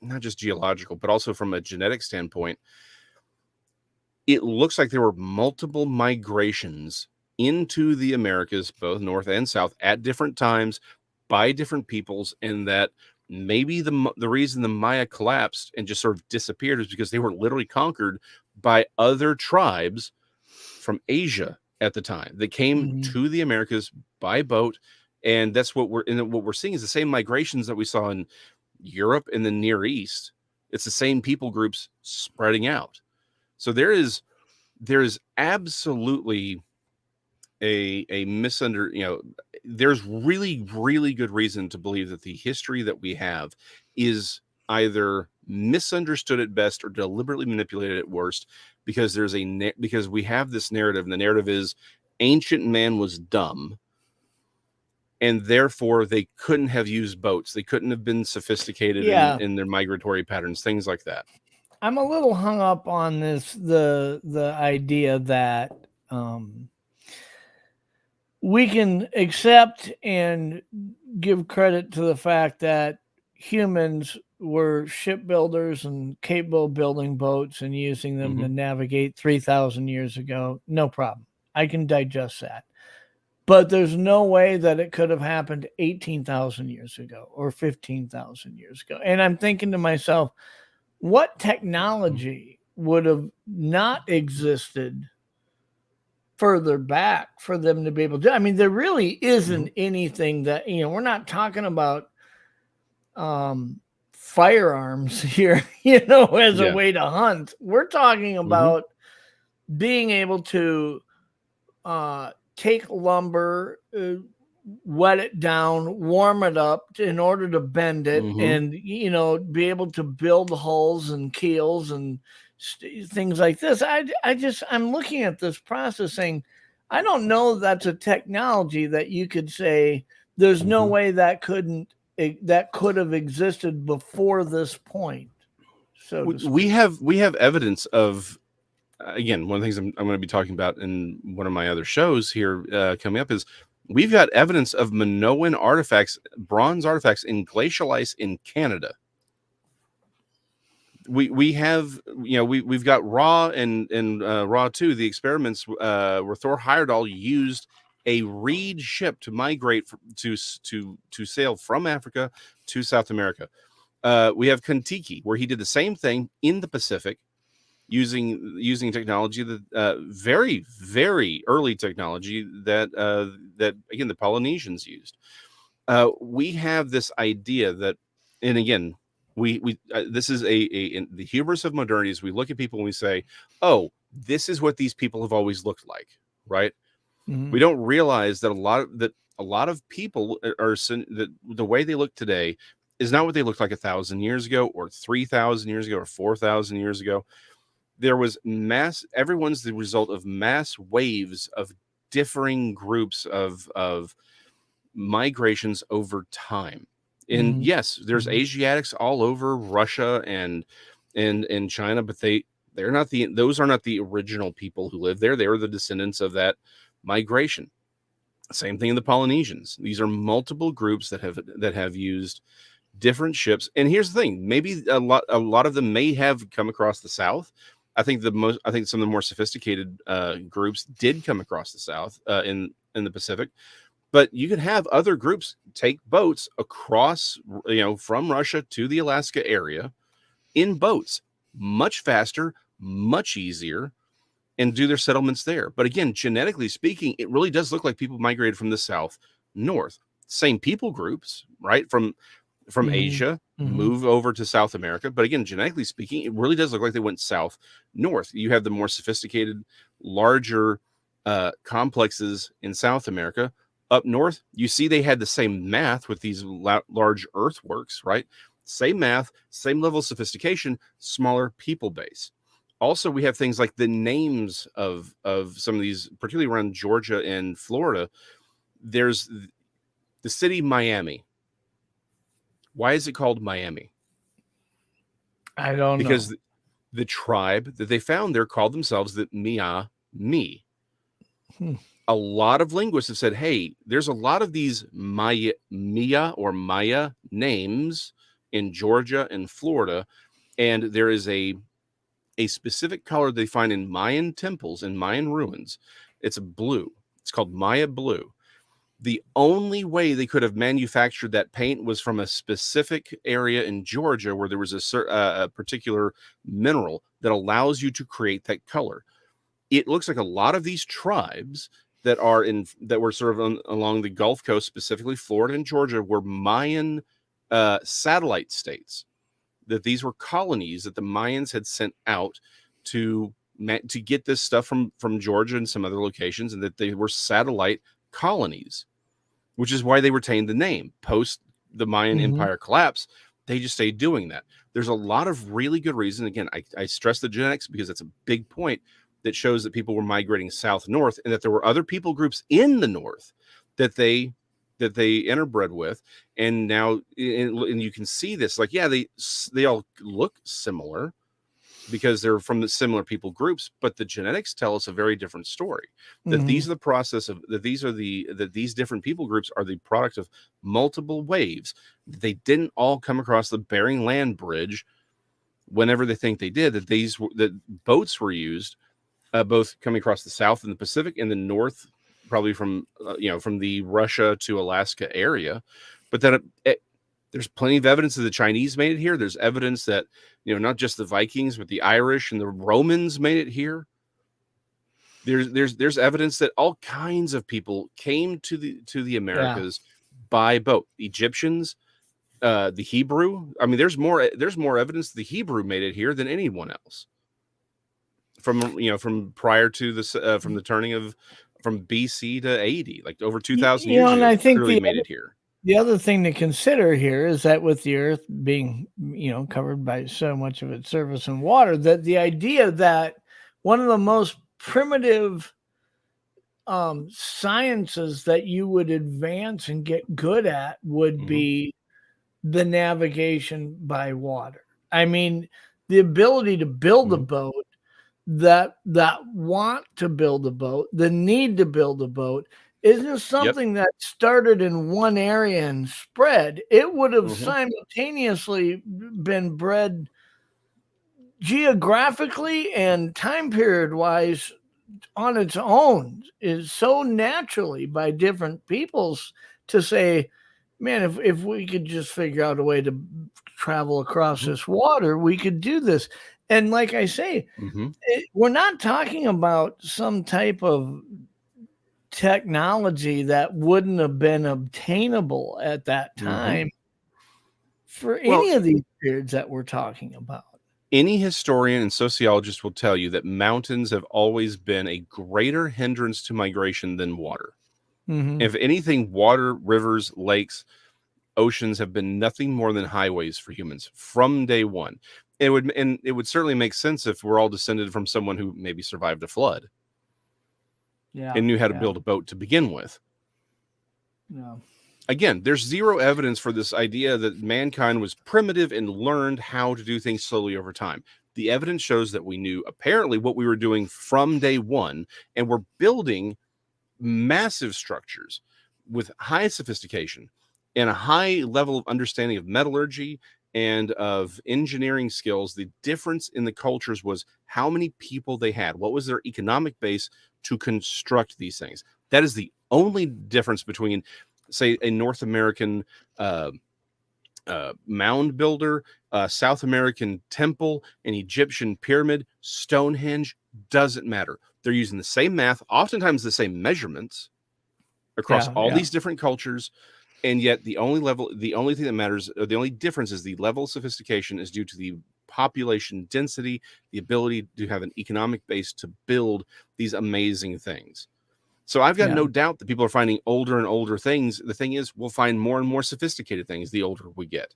[SPEAKER 4] not just geological, but also from a genetic standpoint, it looks like there were multiple migrations into the Americas, both North and South, at different times by different peoples, and that maybe the reason the Maya collapsed and just sort of disappeared is because they were literally conquered by other tribes from Asia at the time. They came to the Americas by boat, and that's what we're seeing is the same migrations that we saw in Europe and the Near East. It's the same people groups spreading out. So there is absolutely there's really, really good reason to believe that the history that we have is either misunderstood at best or deliberately manipulated at worst, because because we have this narrative, and the narrative is ancient man was dumb, and therefore they couldn't have used boats. They couldn't have been sophisticated in their migratory patterns, things like that.
[SPEAKER 3] I'm a little hung up on the idea that we can accept and give credit to the fact that humans were shipbuilders and capable of building boats and using them to navigate 3,000 years ago. No problem. I can digest that. But there's no way that it could have happened 18,000 years ago or 15,000 years ago. And I'm thinking to myself, what technology would have not existed further back for them to be able to? I mean, there really isn't anything that, we're not talking about firearms here, as a way to hunt. We're talking about being able to take lumber, wet it down, warm it up in order to bend it, and be able to build hulls and keels and things like this. I'm looking at this process saying, I don't know that's a technology that you could say there's no way that could have existed before this point. So
[SPEAKER 4] we have evidence of, again, one of the things I'm going to be talking about in one of my other shows here coming up is we've got evidence of Minoan artifacts, bronze artifacts in glacial ice in Canada. We have, we've got Ra and Ra 2, the experiments where Thor Heyerdahl used a reed ship to migrate to sail from Africa to South America. We have Kontiki, where he did the same thing in the Pacific, using technology that very, very early technology that again the Polynesians used. We have this idea that, and again, we this is in the hubris of modernity is we look at people and we say, oh, this is what these people have always looked like, right? We don't realize that a lot of people are that the way they look today is not what they looked like 1,000 years ago, or 3,000 years ago, or 4,000 years ago. There was everyone's the result of mass waves of differing groups of migrations over time. And yes, there's Asiatics all over Russia and China, but those are not the original people who lived there. They were the descendants of that migration. Same thing in the Polynesians. These are multiple groups that have used different ships. And here's the thing: maybe a lot of them may have come across the South. I think some of the more sophisticated groups did come across the South in the Pacific. But you could have other groups take boats across, from Russia to the Alaska area in boats, much faster, much easier, and do their settlements there. But again, genetically speaking, it really does look like people migrated from the south north. Same people groups, right? From Asia, move over to South America. But again, genetically speaking, it really does look like they went south north. You have the more sophisticated, larger complexes in South America. Up north, you see they had the same math with these large earthworks, right? Same math, same level of sophistication, smaller people base. Also, we have things like the names of some of these, particularly around Georgia and Florida. There's the city Miami. Why is it called Miami?
[SPEAKER 3] I don't know.
[SPEAKER 4] Because the tribe that they found there called themselves the Mi. A lot of linguists have said, hey, there's a lot of these Maya names in Georgia and Florida, and there is a specific color they find in Mayan temples and Mayan ruins. It's a blue. It's called Maya blue. The only way they could have manufactured that paint was from a specific area in Georgia where there was a particular mineral that allows you to create that color. It looks like a lot of these tribes that were sort of along the Gulf Coast, specifically Florida and Georgia, were Mayan satellite states. That these were colonies that the Mayans had sent out to get this stuff from Georgia and some other locations, and that they were satellite colonies, which is why they retained the name. Post the Mayan Empire collapse, they just stayed doing that. There's a lot of really good reason. Again, I stress the genetics because it's a big point that shows that people were migrating south north, and that there were other people groups in the north that they interbred with. And now, and you can see this, like, yeah, they all look similar because they're from the similar people groups, but the genetics tell us a very different story. That these are the process of that these different people groups are the product of multiple waves. They didn't all come across the Bering Land Bridge whenever they think they did. That boats were used, both coming across the South and the Pacific, and the North, probably from from the Russia to Alaska area. But then there's plenty of evidence that the Chinese made it here. There's evidence that not just the Vikings, but the Irish and the Romans made it here. There's evidence that all kinds of people came to the Americas by boat. Egyptians, the Hebrew. I mean, there's more evidence the Hebrew made it here than anyone else. From prior to this, from the turning of from BC to 80, like over 2,000 years ago,
[SPEAKER 3] and I think
[SPEAKER 4] clearly made it here.
[SPEAKER 3] The other thing to consider here is that with the Earth being, covered by so much of its surface and water, that the idea that one of the most primitive sciences that you would advance and get good at would be the navigation by water. I mean, the ability to build a boat, that want to build a boat, the need to build a boat, isn't something that started in one area and spread. It would have simultaneously been bred geographically and time period wise on its own, is so naturally by different peoples to say, man, if we could just figure out a way to travel across this water, we could do this. And like I say, we're not talking about some type of technology that wouldn't have been obtainable at that time for any of these periods that we're talking about.
[SPEAKER 4] Any historian and sociologist will tell you that mountains have always been a greater hindrance to migration than water. If anything, water, rivers, lakes, oceans have been nothing more than highways for humans from day one. It would certainly make sense if we're all descended from someone who maybe survived a flood. And knew how to build a boat to begin with. Again, there's zero evidence for this idea that mankind was primitive and learned how to do things slowly over time. The evidence shows that we knew apparently what we were doing from day one, and we're building massive structures with high sophistication and a high level of understanding of metallurgy and of engineering skills. The difference in the cultures was how many people they had. What was their economic base to construct these things? That is the only difference between, say, a North American mound builder, South American temple, an Egyptian pyramid, Stonehenge, doesn't matter. They're using the same math, oftentimes the same measurements across all these different cultures. And yet the only thing that matters, or the only difference is the level of sophistication is due to the population density, the ability to have an economic base to build these amazing things. So I've got no doubt that people are finding older and older things. The thing is, we'll find more and more sophisticated things the older we get.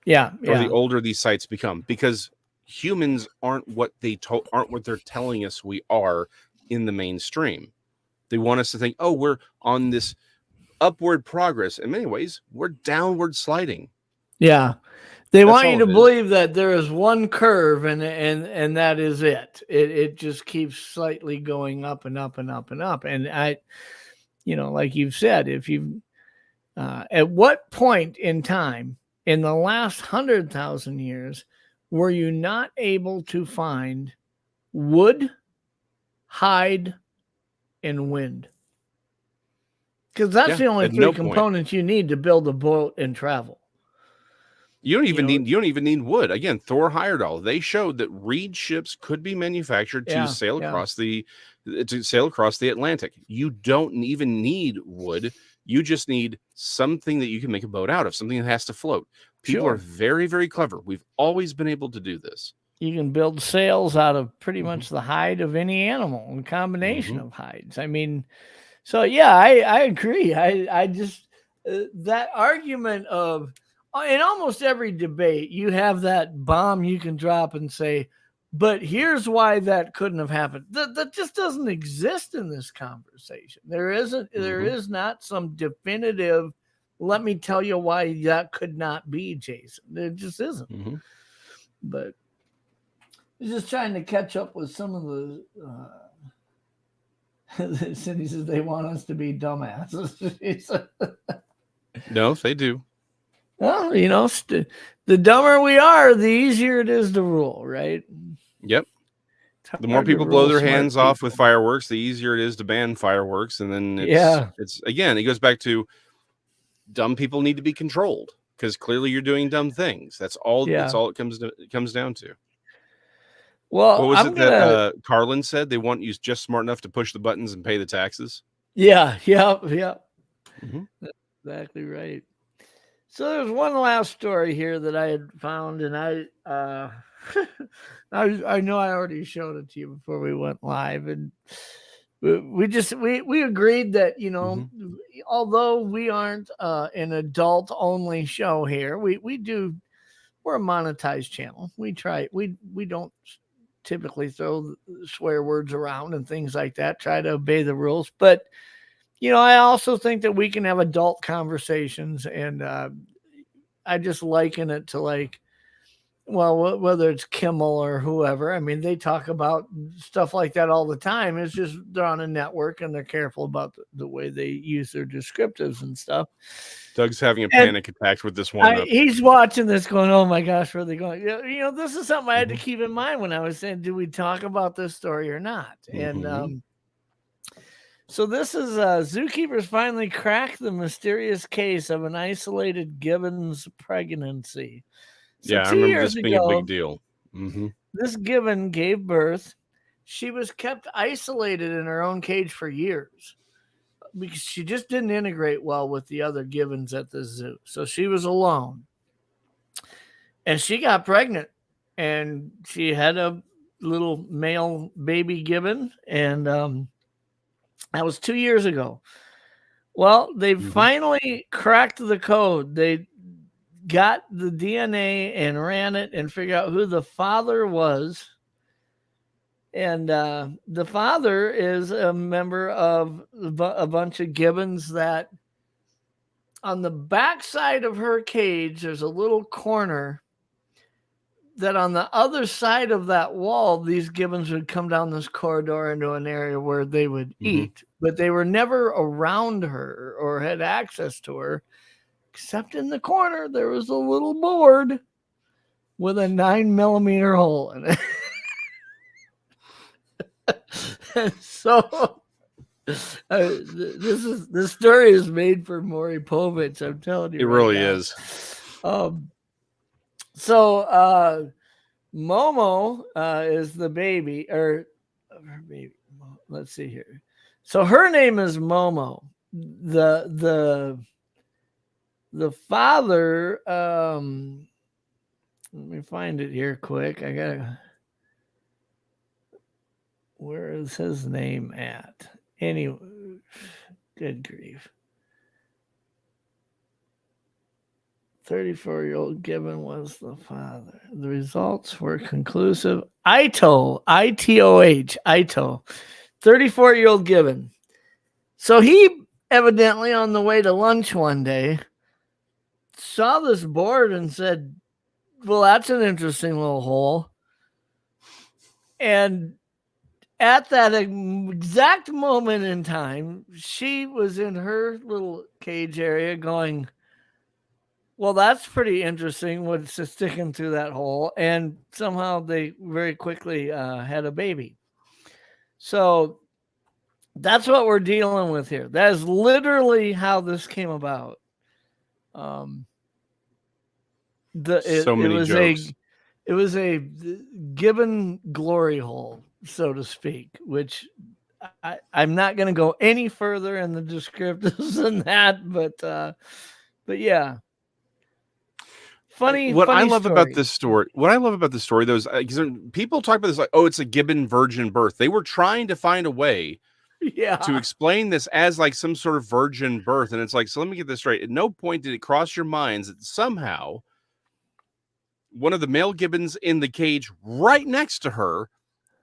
[SPEAKER 4] Or the older these sites become, because humans aren't what they're telling us we are in the mainstream. They want us to think, oh, we're on this upward progress. In many ways, we're downward sliding.
[SPEAKER 3] Yeah. They want you to believe that there is one curve and that is it. It just keeps slightly going up and up and up and up. And like you've said, if you at what point in time in the last 100,000 years were you not able to find wood, hide, and wind? Because that's the only three components you need to build a boat and travel.
[SPEAKER 4] You don't even need wood. Again, Thor Heyerdahl, they showed that reed ships could be manufactured to sail across the Atlantic. You don't even need wood. You just need something that you can make a boat out of, something that has to float. People are very, very clever. We've always been able to do this.
[SPEAKER 3] You can build sails out of pretty much the hide of any animal, a combination of hides. I mean, so I agree. I just that argument of, in almost every debate, you have that bomb you can drop and say, but here's why that couldn't have happened. That just doesn't exist in this conversation. There isn't. There is not some definitive, let me tell you why that could not be, Jason. There just isn't. But he's just trying to catch up with some of the Cindy says they want us to be dumbasses.
[SPEAKER 4] No, they do.
[SPEAKER 3] Well, the dumber we are, the easier it is to rule, right?
[SPEAKER 4] Yep. The more people blow their hands off with fireworks, the easier it is to ban fireworks. And then it's again, it goes back to dumb people need to be controlled because clearly you're doing dumb things. That's all. That's all it comes down to.
[SPEAKER 3] Well,
[SPEAKER 4] what was that Carlin said? They want you just smart enough to push the buttons and pay the taxes.
[SPEAKER 3] Yeah. That's exactly right. So there's one last story here that I had found, and I know I already showed it to you before we went live, and we agreed that although we aren't an adult only show here, we're a monetized channel. We don't typically throw swear words around and things like that. Try to obey the rules, but I also think that we can have adult conversations, and I just liken it to whether it's Kimmel or whoever. I mean, they talk about stuff like that all the time. It's just they're on a network and they're careful about the way they use their descriptives and stuff.
[SPEAKER 4] Doug's having a panic attack with this one.
[SPEAKER 3] He's watching this going, oh my gosh, where are they going? This is something I had to keep in mind when I was saying, do we talk about this story or not? And so this is zookeepers finally cracked the mysterious case of an isolated gibbon's pregnancy. So
[SPEAKER 4] I remember this being a big deal.
[SPEAKER 3] This gibbon gave birth. She was kept isolated in her own cage for years because she just didn't integrate well with the other gibbons at the zoo. So she was alone. And she got pregnant. And she had a little male baby gibbon. And that was 2 years ago. Well, they finally cracked the code. They got the DNA and ran it and figured out who the father was. And the father is a member of a bunch of gibbons that on the backside of her cage, there's a little corner that on the other side of that wall, these gibbons would come down this corridor into an area where they would eat, but they were never around her or had access to her, except in the corner, there was a little board with a 9mm hole in it. So this story is made for Maury Povich. I'm telling you,
[SPEAKER 4] it really is.
[SPEAKER 3] So Momo is the baby, or her baby. Let's see here. So her name is Momo. The father, let me find it here quick. Where is his name at? Anyway, good grief. 34-year-old Gibbon was the father. The results were conclusive. Itoh, I-T-O-H, Itoh, 34-year-old Gibbon. So he evidently, on the way to lunch one day, saw this board and said, well, that's an interesting little hole. And at that exact moment in time, she was in her little cage area going, well, that's pretty interesting what's sticking through that hole. And somehow they very quickly had a baby. So that's what we're dealing with here. That is literally how this came about. It was a Gibbon glory hole, so to speak, which I'm not going to go any further in the descriptives than that, but yeah. Funny
[SPEAKER 4] I love
[SPEAKER 3] story.
[SPEAKER 4] about this story, what I love about this story, though, is people talk about this like, oh, it's a Gibbon virgin birth. They were trying to find a way to explain this as like some sort of virgin birth. And it's like, so let me get this straight. At no point did it cross your minds that somehow one of the male Gibbons in the cage right next to her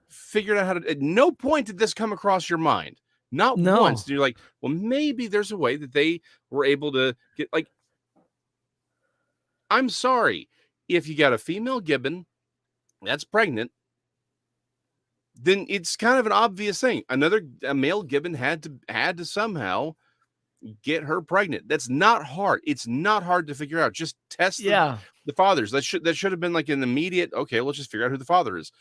[SPEAKER 4] figured out how to, at no point did this come across your mind. Not once. You're like, well, maybe there's a way that they were able to get, like, I'm sorry, if you got a female Gibbon that's pregnant, then it's kind of an obvious thing. A male Gibbon had to somehow get her pregnant. That's not hard. It's not hard to figure out. Just test the fathers. That should have been like an immediate, okay, let's just figure out who the father is.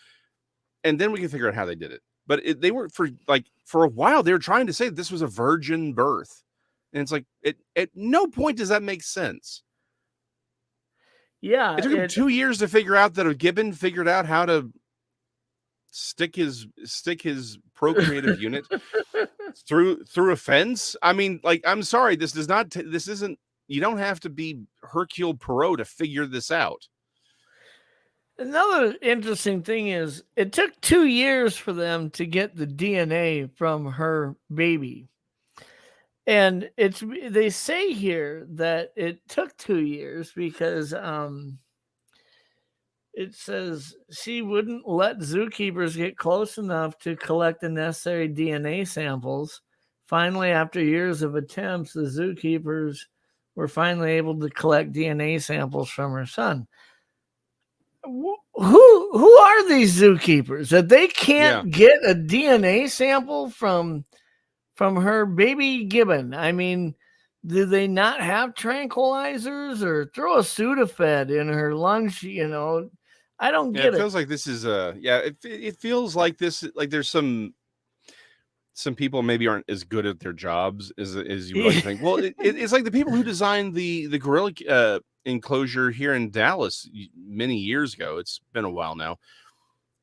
[SPEAKER 4] And then we can figure out how they did it. But they were for a while, they were trying to say this was a virgin birth. And it's like, at no point does that make sense.
[SPEAKER 3] Yeah.
[SPEAKER 4] It took him 2 years to figure out that a Gibbon figured out how to stick his procreative unit through a fence. I mean, like, I'm sorry, this isn't, you don't have to be Hercule Poirot to figure this out.
[SPEAKER 3] Another interesting thing is it took 2 years for them to get the DNA from her baby. And they say here that it took 2 years because it says she wouldn't let zookeepers get close enough to collect the necessary DNA samples. Finally, after years of attempts, the zookeepers were finally able to collect DNA samples from her son. Who are these zookeepers that they can't get a DNA sample from her baby Gibbon? I mean, do they not have tranquilizers or throw a Sudafed in her lunch? You know, I don't get it.
[SPEAKER 4] It feels like this is it feels like this, like there's some people maybe aren't as good at their jobs as you would like to think. Well, it's like the people who designed the gorilla enclosure here in Dallas many years ago. It's been a while now.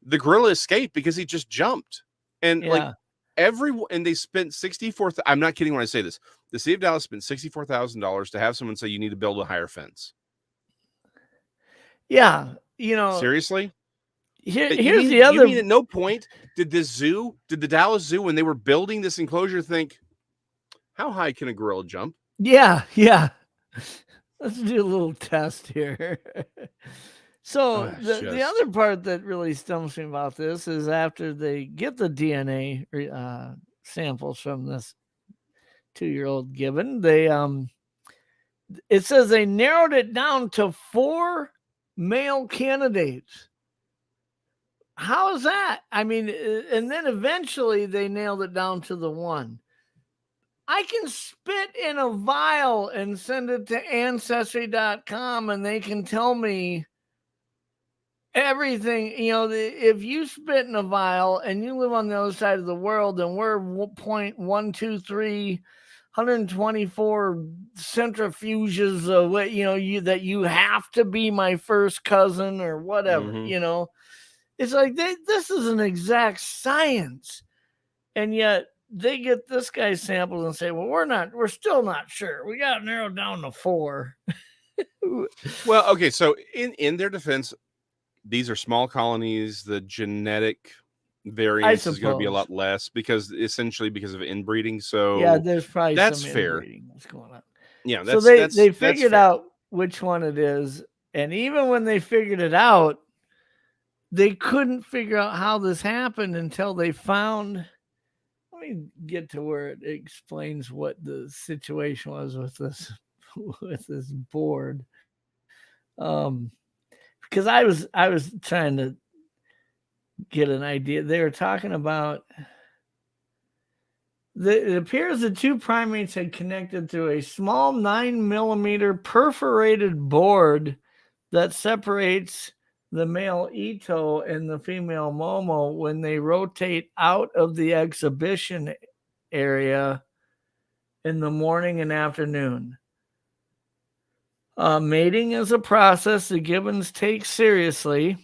[SPEAKER 4] The gorilla escaped because he just jumped, and like and they spent $64,000. I'm not kidding when I say this. The city of Dallas spent $64,000 to have someone say you need to build a higher fence.
[SPEAKER 3] Yeah, you know,
[SPEAKER 4] seriously.
[SPEAKER 3] Here's the other.
[SPEAKER 4] You mean at no point did the Dallas Zoo, when they were building this enclosure, think, how high can a gorilla jump?
[SPEAKER 3] Yeah. Let's do a little test here. So the other part that really stumps me about this is after they get the DNA samples from this 2-year-old Gibbon, it says they narrowed it down to 4 male candidates. How is that? I mean, and then eventually they nailed it down to the 1. I can spit in a vial and send it to Ancestry.com and they can tell me everything. You know, if you spit in a vial and you live on the other side of the world and we're 0.123 124 centrifuges what that you have to be my first cousin or whatever. It's like this is an exact science, and yet they get this guy's samples and say, well, we're still not sure, we got narrowed down to 4.
[SPEAKER 4] Well, okay, so in their defense, these are small colonies. The genetic variance is going to be a lot less because of inbreeding. So
[SPEAKER 3] yeah, there's probably
[SPEAKER 4] that's
[SPEAKER 3] some
[SPEAKER 4] fair.
[SPEAKER 3] inbreeding that's going on.
[SPEAKER 4] Yeah,
[SPEAKER 3] so they figured out which one it is, and even when they figured it out, they couldn't figure out how this happened until they found. Let me get to where it explains what the situation was with this board. Because I was trying to get an idea. They were talking about it appears the 2 primates had connected through a small 9mm perforated board that separates the male Ito and the female Momo when they rotate out of the exhibition area in the morning and afternoon. Mating is a process the gibbons take seriously.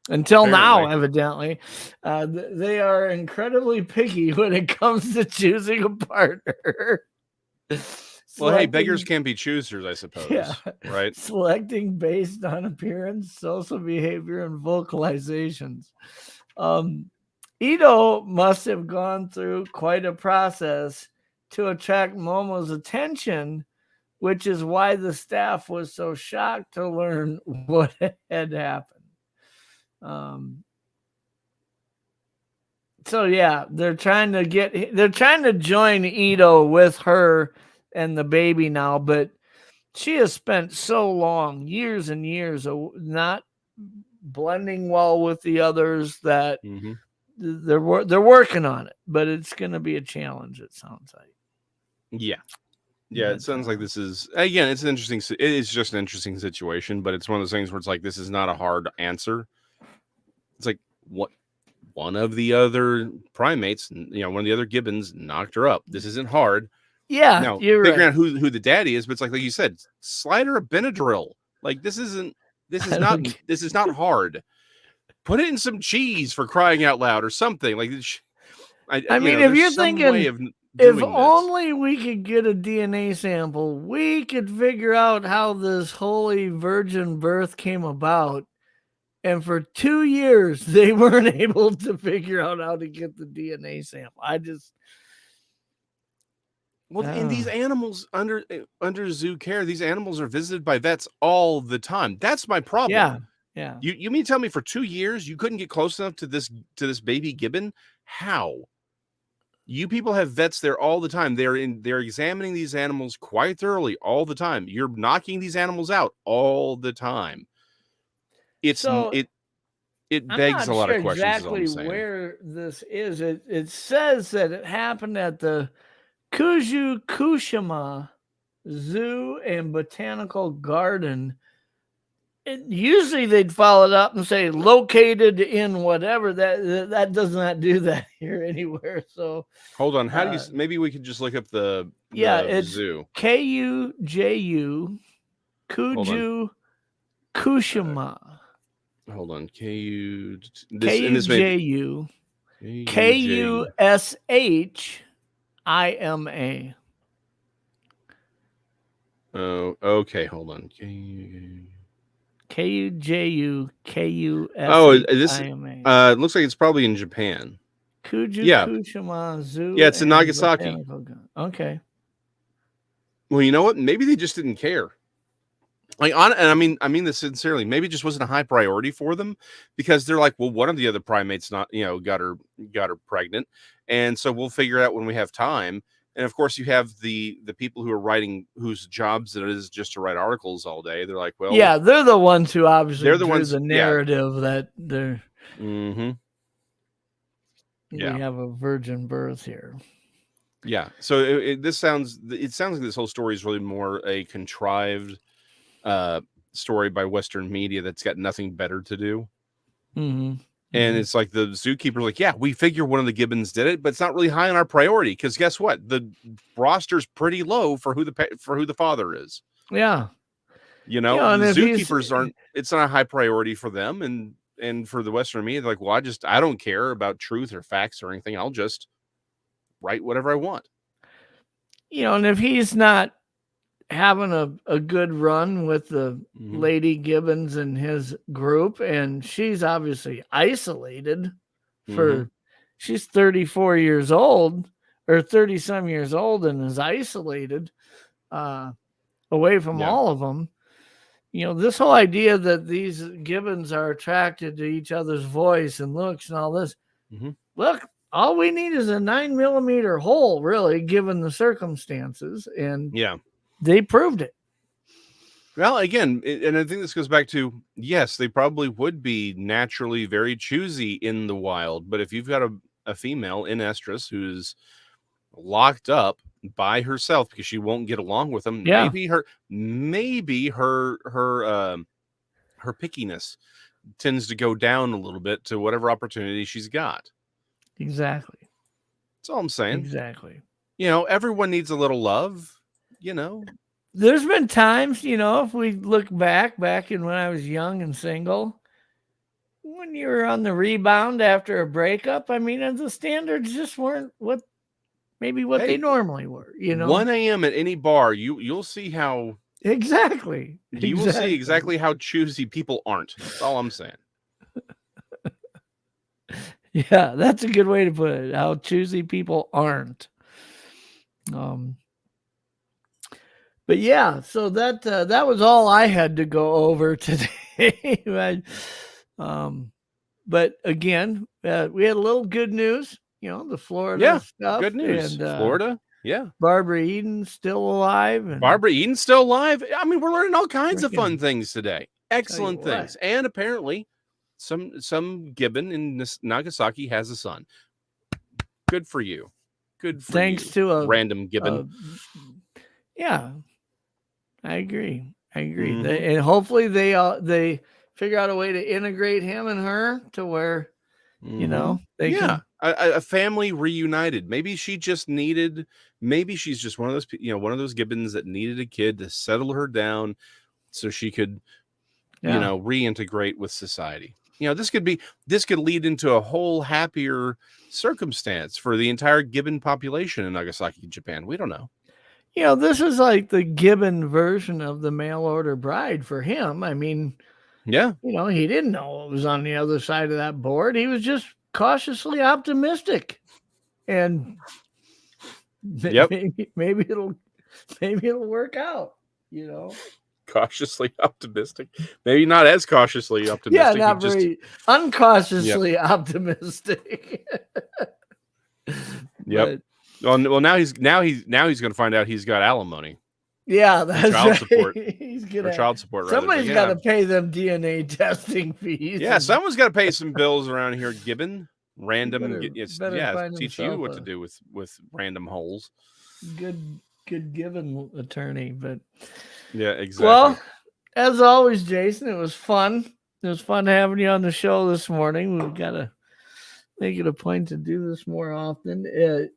[SPEAKER 3] Until now, evidently. They are incredibly picky when it comes to choosing a partner.
[SPEAKER 4] Well, hey, beggars can't be choosers, I suppose. Yeah. Right?
[SPEAKER 3] Selecting based on appearance, social behavior, and vocalizations. Ito must have gone through quite a process to attract Momo's attention, which is why the staff was so shocked to learn what had happened. So yeah, they're trying to join Ito with her and the baby now, but she has spent so long, years and years, not blending well with the others that they're working on it, but it's going to be a challenge. It sounds like.
[SPEAKER 4] Yeah, it sounds like this is, again, it is just an interesting situation, but it's one of those things where it's like, this is not a hard answer. It's like, what? One of the other primates, one of the other gibbons knocked her up. This isn't hard.
[SPEAKER 3] Yeah,
[SPEAKER 4] now
[SPEAKER 3] you're
[SPEAKER 4] figuring
[SPEAKER 3] right.
[SPEAKER 4] out who the daddy is, but it's like you said, slide her a Benadryl. Like this is not hard. Put it in some cheese, for crying out loud, or something. Like
[SPEAKER 3] I mean, if you're thinking, if only we could get a DNA sample, we could figure out how this holy virgin birth came about. And for 2 years, they weren't able to figure out how to get the DNA sample.
[SPEAKER 4] In these animals under zoo care, these animals are visited by vets all the time. That's my problem.
[SPEAKER 3] Yeah.
[SPEAKER 4] You mean to tell me for 2 years you couldn't get close enough to this baby gibbon? How? You people have vets there all the time. They're examining these animals quite thoroughly all the time. You're knocking these animals out all the time. It begs a lot of questions.
[SPEAKER 3] Exactly where this is. It says that it happened at the Kushima Zoo and Botanical Garden. Usually they'd follow it up and say located in whatever. That does not do that here anywhere. So
[SPEAKER 4] hold on. How do you? Maybe we could just look up the
[SPEAKER 3] it's
[SPEAKER 4] zoo.
[SPEAKER 3] Kuju Kushima.
[SPEAKER 4] Hold on. Kuju
[SPEAKER 3] Kushima.
[SPEAKER 4] Oh, okay. Hold on.
[SPEAKER 3] Kuju Kushima.
[SPEAKER 4] Oh, this it looks like it's probably in Japan.
[SPEAKER 3] Kushima Zoo.
[SPEAKER 4] Yeah, it's in Nagasaki.
[SPEAKER 3] Okay.
[SPEAKER 4] Well, you know what? Maybe they just didn't care. And I mean this sincerely. Maybe it just wasn't a high priority for them because they're like, well, one of the other primates got her pregnant, and so we'll figure it out when we have time. And of course, you have the people who are writing, whose jobs it is just to write articles all day. They're like, well,
[SPEAKER 3] yeah, they're the ones who obviously the narrative that they're.
[SPEAKER 4] Mm-hmm. Yeah,
[SPEAKER 3] we have a virgin birth here.
[SPEAKER 4] Yeah, so it sounds like this whole story is really more a contrived story by Western media that's got nothing better to do.
[SPEAKER 3] Mm-hmm.
[SPEAKER 4] And it's like the zookeeper's like, yeah, we figure one of the gibbons did it, but it's not really high on our priority because guess what? The roster's pretty low for who the father is.
[SPEAKER 3] Yeah.
[SPEAKER 4] You know,
[SPEAKER 3] and
[SPEAKER 4] the
[SPEAKER 3] if
[SPEAKER 4] zookeepers aren't. It's not a high priority for them, and for the Western media, they're like, well, I don't care about truth or facts or anything. I'll just write whatever I want.
[SPEAKER 3] And if he's not having a good run with the Lady Gibbons and his group, and she's obviously isolated she's 34 years old or 30 some years old and is isolated away from all of them. This whole idea that these gibbons are attracted to each other's voice and looks and all this. Look, all we need is a 9mm hole, really, given the circumstances. And they proved it.
[SPEAKER 4] Well, again, and I think this goes back to, yes, they probably would be naturally very choosy in the wild. But if you've got a female in estrus who's locked up by herself because she won't get along with them, maybe her pickiness tends to go down a little bit to whatever opportunity she's got.
[SPEAKER 3] Exactly.
[SPEAKER 4] That's all I'm saying.
[SPEAKER 3] Exactly.
[SPEAKER 4] Everyone needs a little love.
[SPEAKER 3] There's been times, if we look back in when I was young and single, when you were on the rebound after a breakup, I mean, the standards just weren't what they normally were.
[SPEAKER 4] 1 a.m. at any bar, you'll see how
[SPEAKER 3] exactly.
[SPEAKER 4] You will see exactly how choosy people aren't. That's all I'm saying.
[SPEAKER 3] Yeah, that's a good way to put it. How choosy people aren't. But yeah, so that was all I had to go over today. But again, we had a little good news. The Florida stuff.
[SPEAKER 4] Good news. And, Florida. Yeah.
[SPEAKER 3] Barbara Eden's still alive. And
[SPEAKER 4] Barbara Eden's still alive. I mean, we're learning all kinds of fun things today. Excellent things. And apparently some gibbon in Nagasaki has a son. Good for you. Good for
[SPEAKER 3] Thanks
[SPEAKER 4] you.
[SPEAKER 3] to a
[SPEAKER 4] random gibbon.
[SPEAKER 3] Yeah. I agree. And hopefully they figure out a way to integrate him and her to where they can
[SPEAKER 4] a family reunited. Maybe she's just one of those one of those gibbons that needed a kid to settle her down so she could reintegrate with society. This could lead into a whole happier circumstance for the entire gibbon population in Nagasaki, Japan. We don't know.
[SPEAKER 3] This is like the gibbon version of the mail order bride for him. I mean, he didn't know what was on the other side of that board. He was just cautiously optimistic, and maybe it'll work out.
[SPEAKER 4] Cautiously optimistic, maybe not as cautiously optimistic.
[SPEAKER 3] Yeah, not very uncautiously optimistic.
[SPEAKER 4] Yep. Well, now he's going to find out he's got alimony.
[SPEAKER 3] Yeah, that's
[SPEAKER 4] child
[SPEAKER 3] right.
[SPEAKER 4] support.
[SPEAKER 3] He's gonna
[SPEAKER 4] child support.
[SPEAKER 3] Somebody's got to pay them DNA testing fees.
[SPEAKER 4] Yeah, someone's got to pay some bills around here. Gibbon, random. Teach you what to do with random holes.
[SPEAKER 3] Good gibbon attorney, but
[SPEAKER 4] yeah, exactly.
[SPEAKER 3] Well, as always, Jason, it was fun. It was fun having you on the show this morning. We've got to make it a point to do this more often.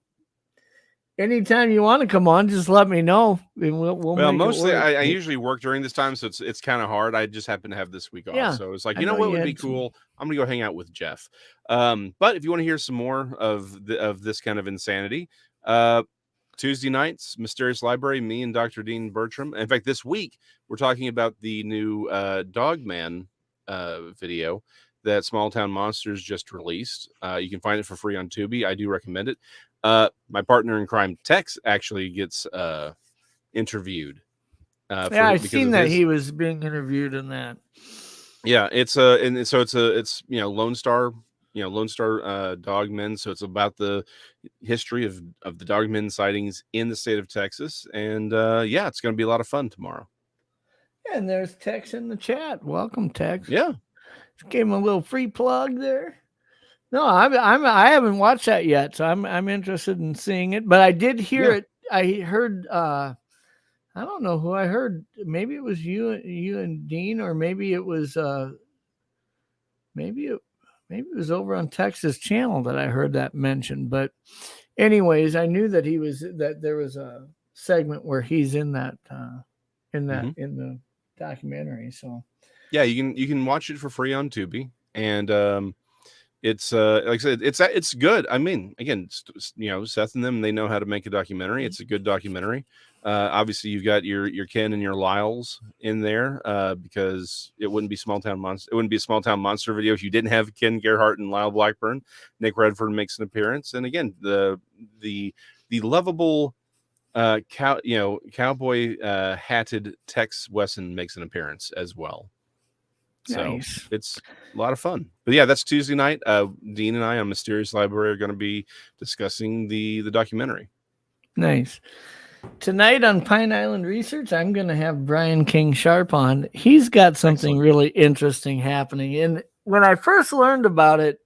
[SPEAKER 3] Anytime you want to come on, just let me know. And we'll
[SPEAKER 4] mostly I usually work during this time, so it's kind of hard. I just happen to have this week off. Yeah, so it's like, what would be cool? I'm going to go hang out with Jeff. But if you want to hear some more of this kind of insanity, Tuesday nights, Mysterious Library, me and Dr. Dean Bertram. In fact, this week, we're talking about the new Dogman video that Small Town Monsters just released. You can find it for free on Tubi. I do recommend it. My partner in crime, Tex, actually gets interviewed.
[SPEAKER 3] I've seen that he was being interviewed in that.
[SPEAKER 4] Yeah, it's Lone Star, dogmen. So it's about the history of the dogmen sightings in the state of Texas, and it's going to be a lot of fun tomorrow.
[SPEAKER 3] Yeah, and there's Tex in the chat. Welcome, Tex.
[SPEAKER 4] Yeah,
[SPEAKER 3] just gave him a little free plug there. No, I haven't watched that yet, so I'm interested in seeing it. But I did hear it. I heard I don't know who I heard. Maybe it was you and Dean, or maybe it was maybe maybe it was over on Texas Channel that I heard that mentioned. But anyways, I knew that there was a segment where he's in that in the documentary. So
[SPEAKER 4] yeah, you can watch it for free on Tubi, and it's like I said, it's good. I mean, again, Seth and them, they know how to make a documentary. It's a good documentary. Obviously, you've got your Ken and your Lyles in there because it wouldn't be Small Town Monster. It wouldn't be a Small Town Monster video if you didn't have Ken Gerhart and Lyle Blackburn. Nick Redford makes an appearance, and again, the lovable cowboy hatted Tex Wesson makes an appearance as well.
[SPEAKER 3] nice.
[SPEAKER 4] So it's a lot of fun. But yeah, that's Tuesday night. Dean and I on Mysterious Library are going to be discussing the documentary.
[SPEAKER 3] Nice. Tonight on Pine Island Research, I'm going to have Brian King Sharp on. He's got something really interesting happening. And when I first learned about it,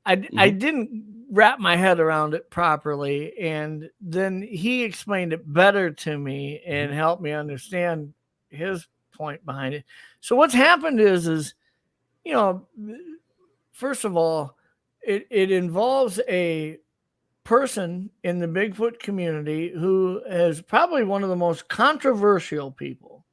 [SPEAKER 3] I didn't wrap my head around it properly. And then he explained it better to me and helped me understand his point behind it. So what's happened is, first of all, it involves a person in the Bigfoot community who is probably one of the most controversial people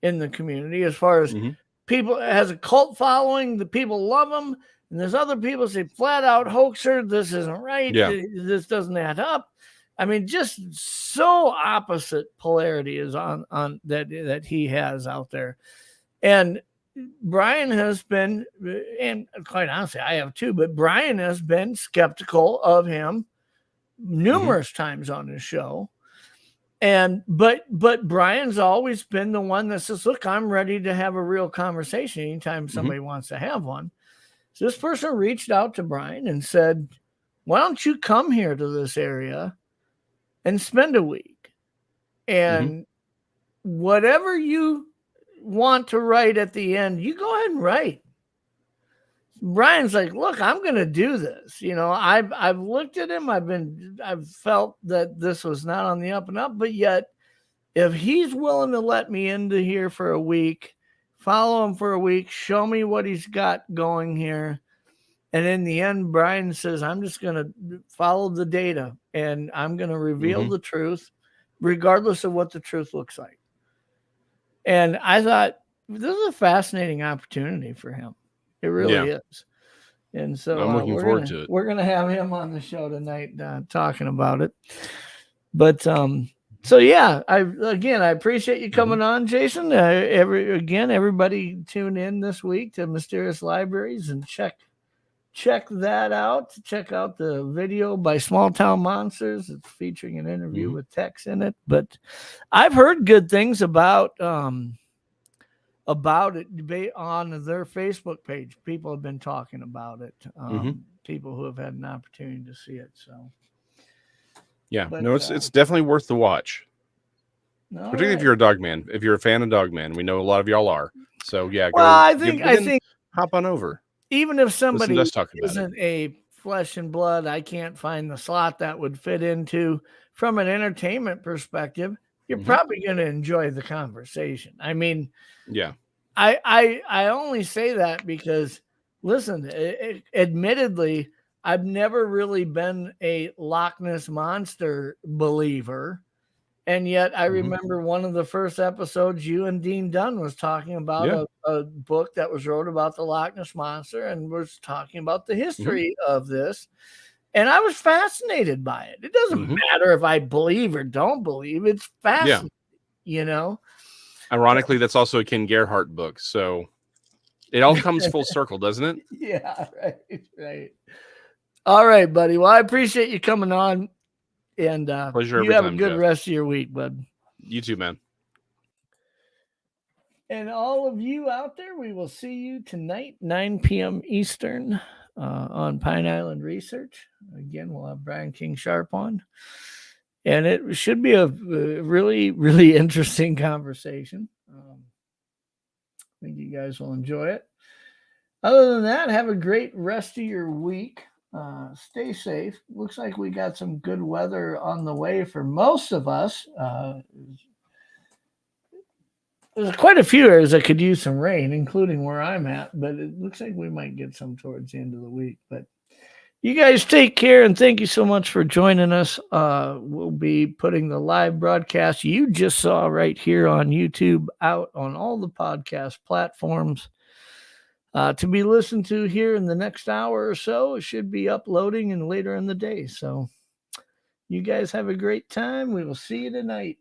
[SPEAKER 3] in the community as far as people, has a cult following. The people love him, and there's other people say flat out hoaxer. This isn't right.
[SPEAKER 4] Yeah.
[SPEAKER 3] This doesn't add up. I mean, just so opposite polarity is on that he has out there. And Brian has been, and quite honestly, I have too, but Brian has been skeptical of him numerous times on his show. But Brian's always been the one that says, look, I'm ready to have a real conversation anytime somebody wants to have one. So this person reached out to Brian and said, why don't you come here to this area and spend a week? And whatever you want to write at the end, you go ahead and write. Brian's like, look, I'm going to do this. I've looked at him. I've felt that this was not on the up and up, but yet if he's willing to let me into here for a week, follow him for a week, show me what he's got going here. And in the end, Brian says, I'm just going to follow the data and I'm going to reveal the truth, regardless of what the truth looks like. And I thought, this is a fascinating opportunity for him. It really is. And so
[SPEAKER 4] I'm looking forward to it.
[SPEAKER 3] We're going to have him on the show tonight talking about it. But so yeah, I appreciate you coming on, Jason. Everybody tune in this week to Mysterious Libraries and check that out. Check out the video by Small Town Monsters. It's featuring an interview with Tex in it. But I've heard good things about it on their Facebook page. People have been talking about it. People who have had an opportunity to see it. So
[SPEAKER 4] yeah, it's definitely worth the watch. Particularly if you're a dog man. If you're a fan of Dogman, we know a lot of y'all are. So yeah,
[SPEAKER 3] I think
[SPEAKER 4] hop on over.
[SPEAKER 3] Even if somebody isn't a flesh and blood, I can't find the slot that would fit into from an entertainment perspective. You're probably going to enjoy the conversation. I mean,
[SPEAKER 4] yeah,
[SPEAKER 3] I only say that because, listen, admittedly, I've never really been a Loch Ness Monster believer. And yet I remember one of the first episodes you and Dean Dunn was talking about a book that was wrote about the Loch Ness Monster and was talking about the history of this. And I was fascinated by it. It doesn't matter if I believe or don't believe. It's fascinating,
[SPEAKER 4] Ironically, that's also a Ken Gerhart book. So it all comes full circle, doesn't it?
[SPEAKER 3] Yeah, right. All right, buddy. Well, I appreciate you coming on. And
[SPEAKER 4] pleasure.
[SPEAKER 3] You have a good rest of your week, bud.
[SPEAKER 4] You too, man.
[SPEAKER 3] And all of you out there, we will see you tonight, 9 p.m. Eastern, on Pine Island Research. Again, we'll have Brian King Sharp on. And it should be a really, really interesting conversation. I think you guys will enjoy it. Other than that, have a great rest of your week. Stay safe. Looks like we got some good weather on the way for most of us. there's quite a few areas that could use some rain, including where I'm at, but it looks like we might get some towards the end of the week. But you guys take care, and thank you so much for joining us. We'll be putting the live broadcast you just saw right here on YouTube out on all the podcast platforms to be listened to here in the next hour or so. It should be uploading and later in the day. So you guys have a great time. We will see you tonight.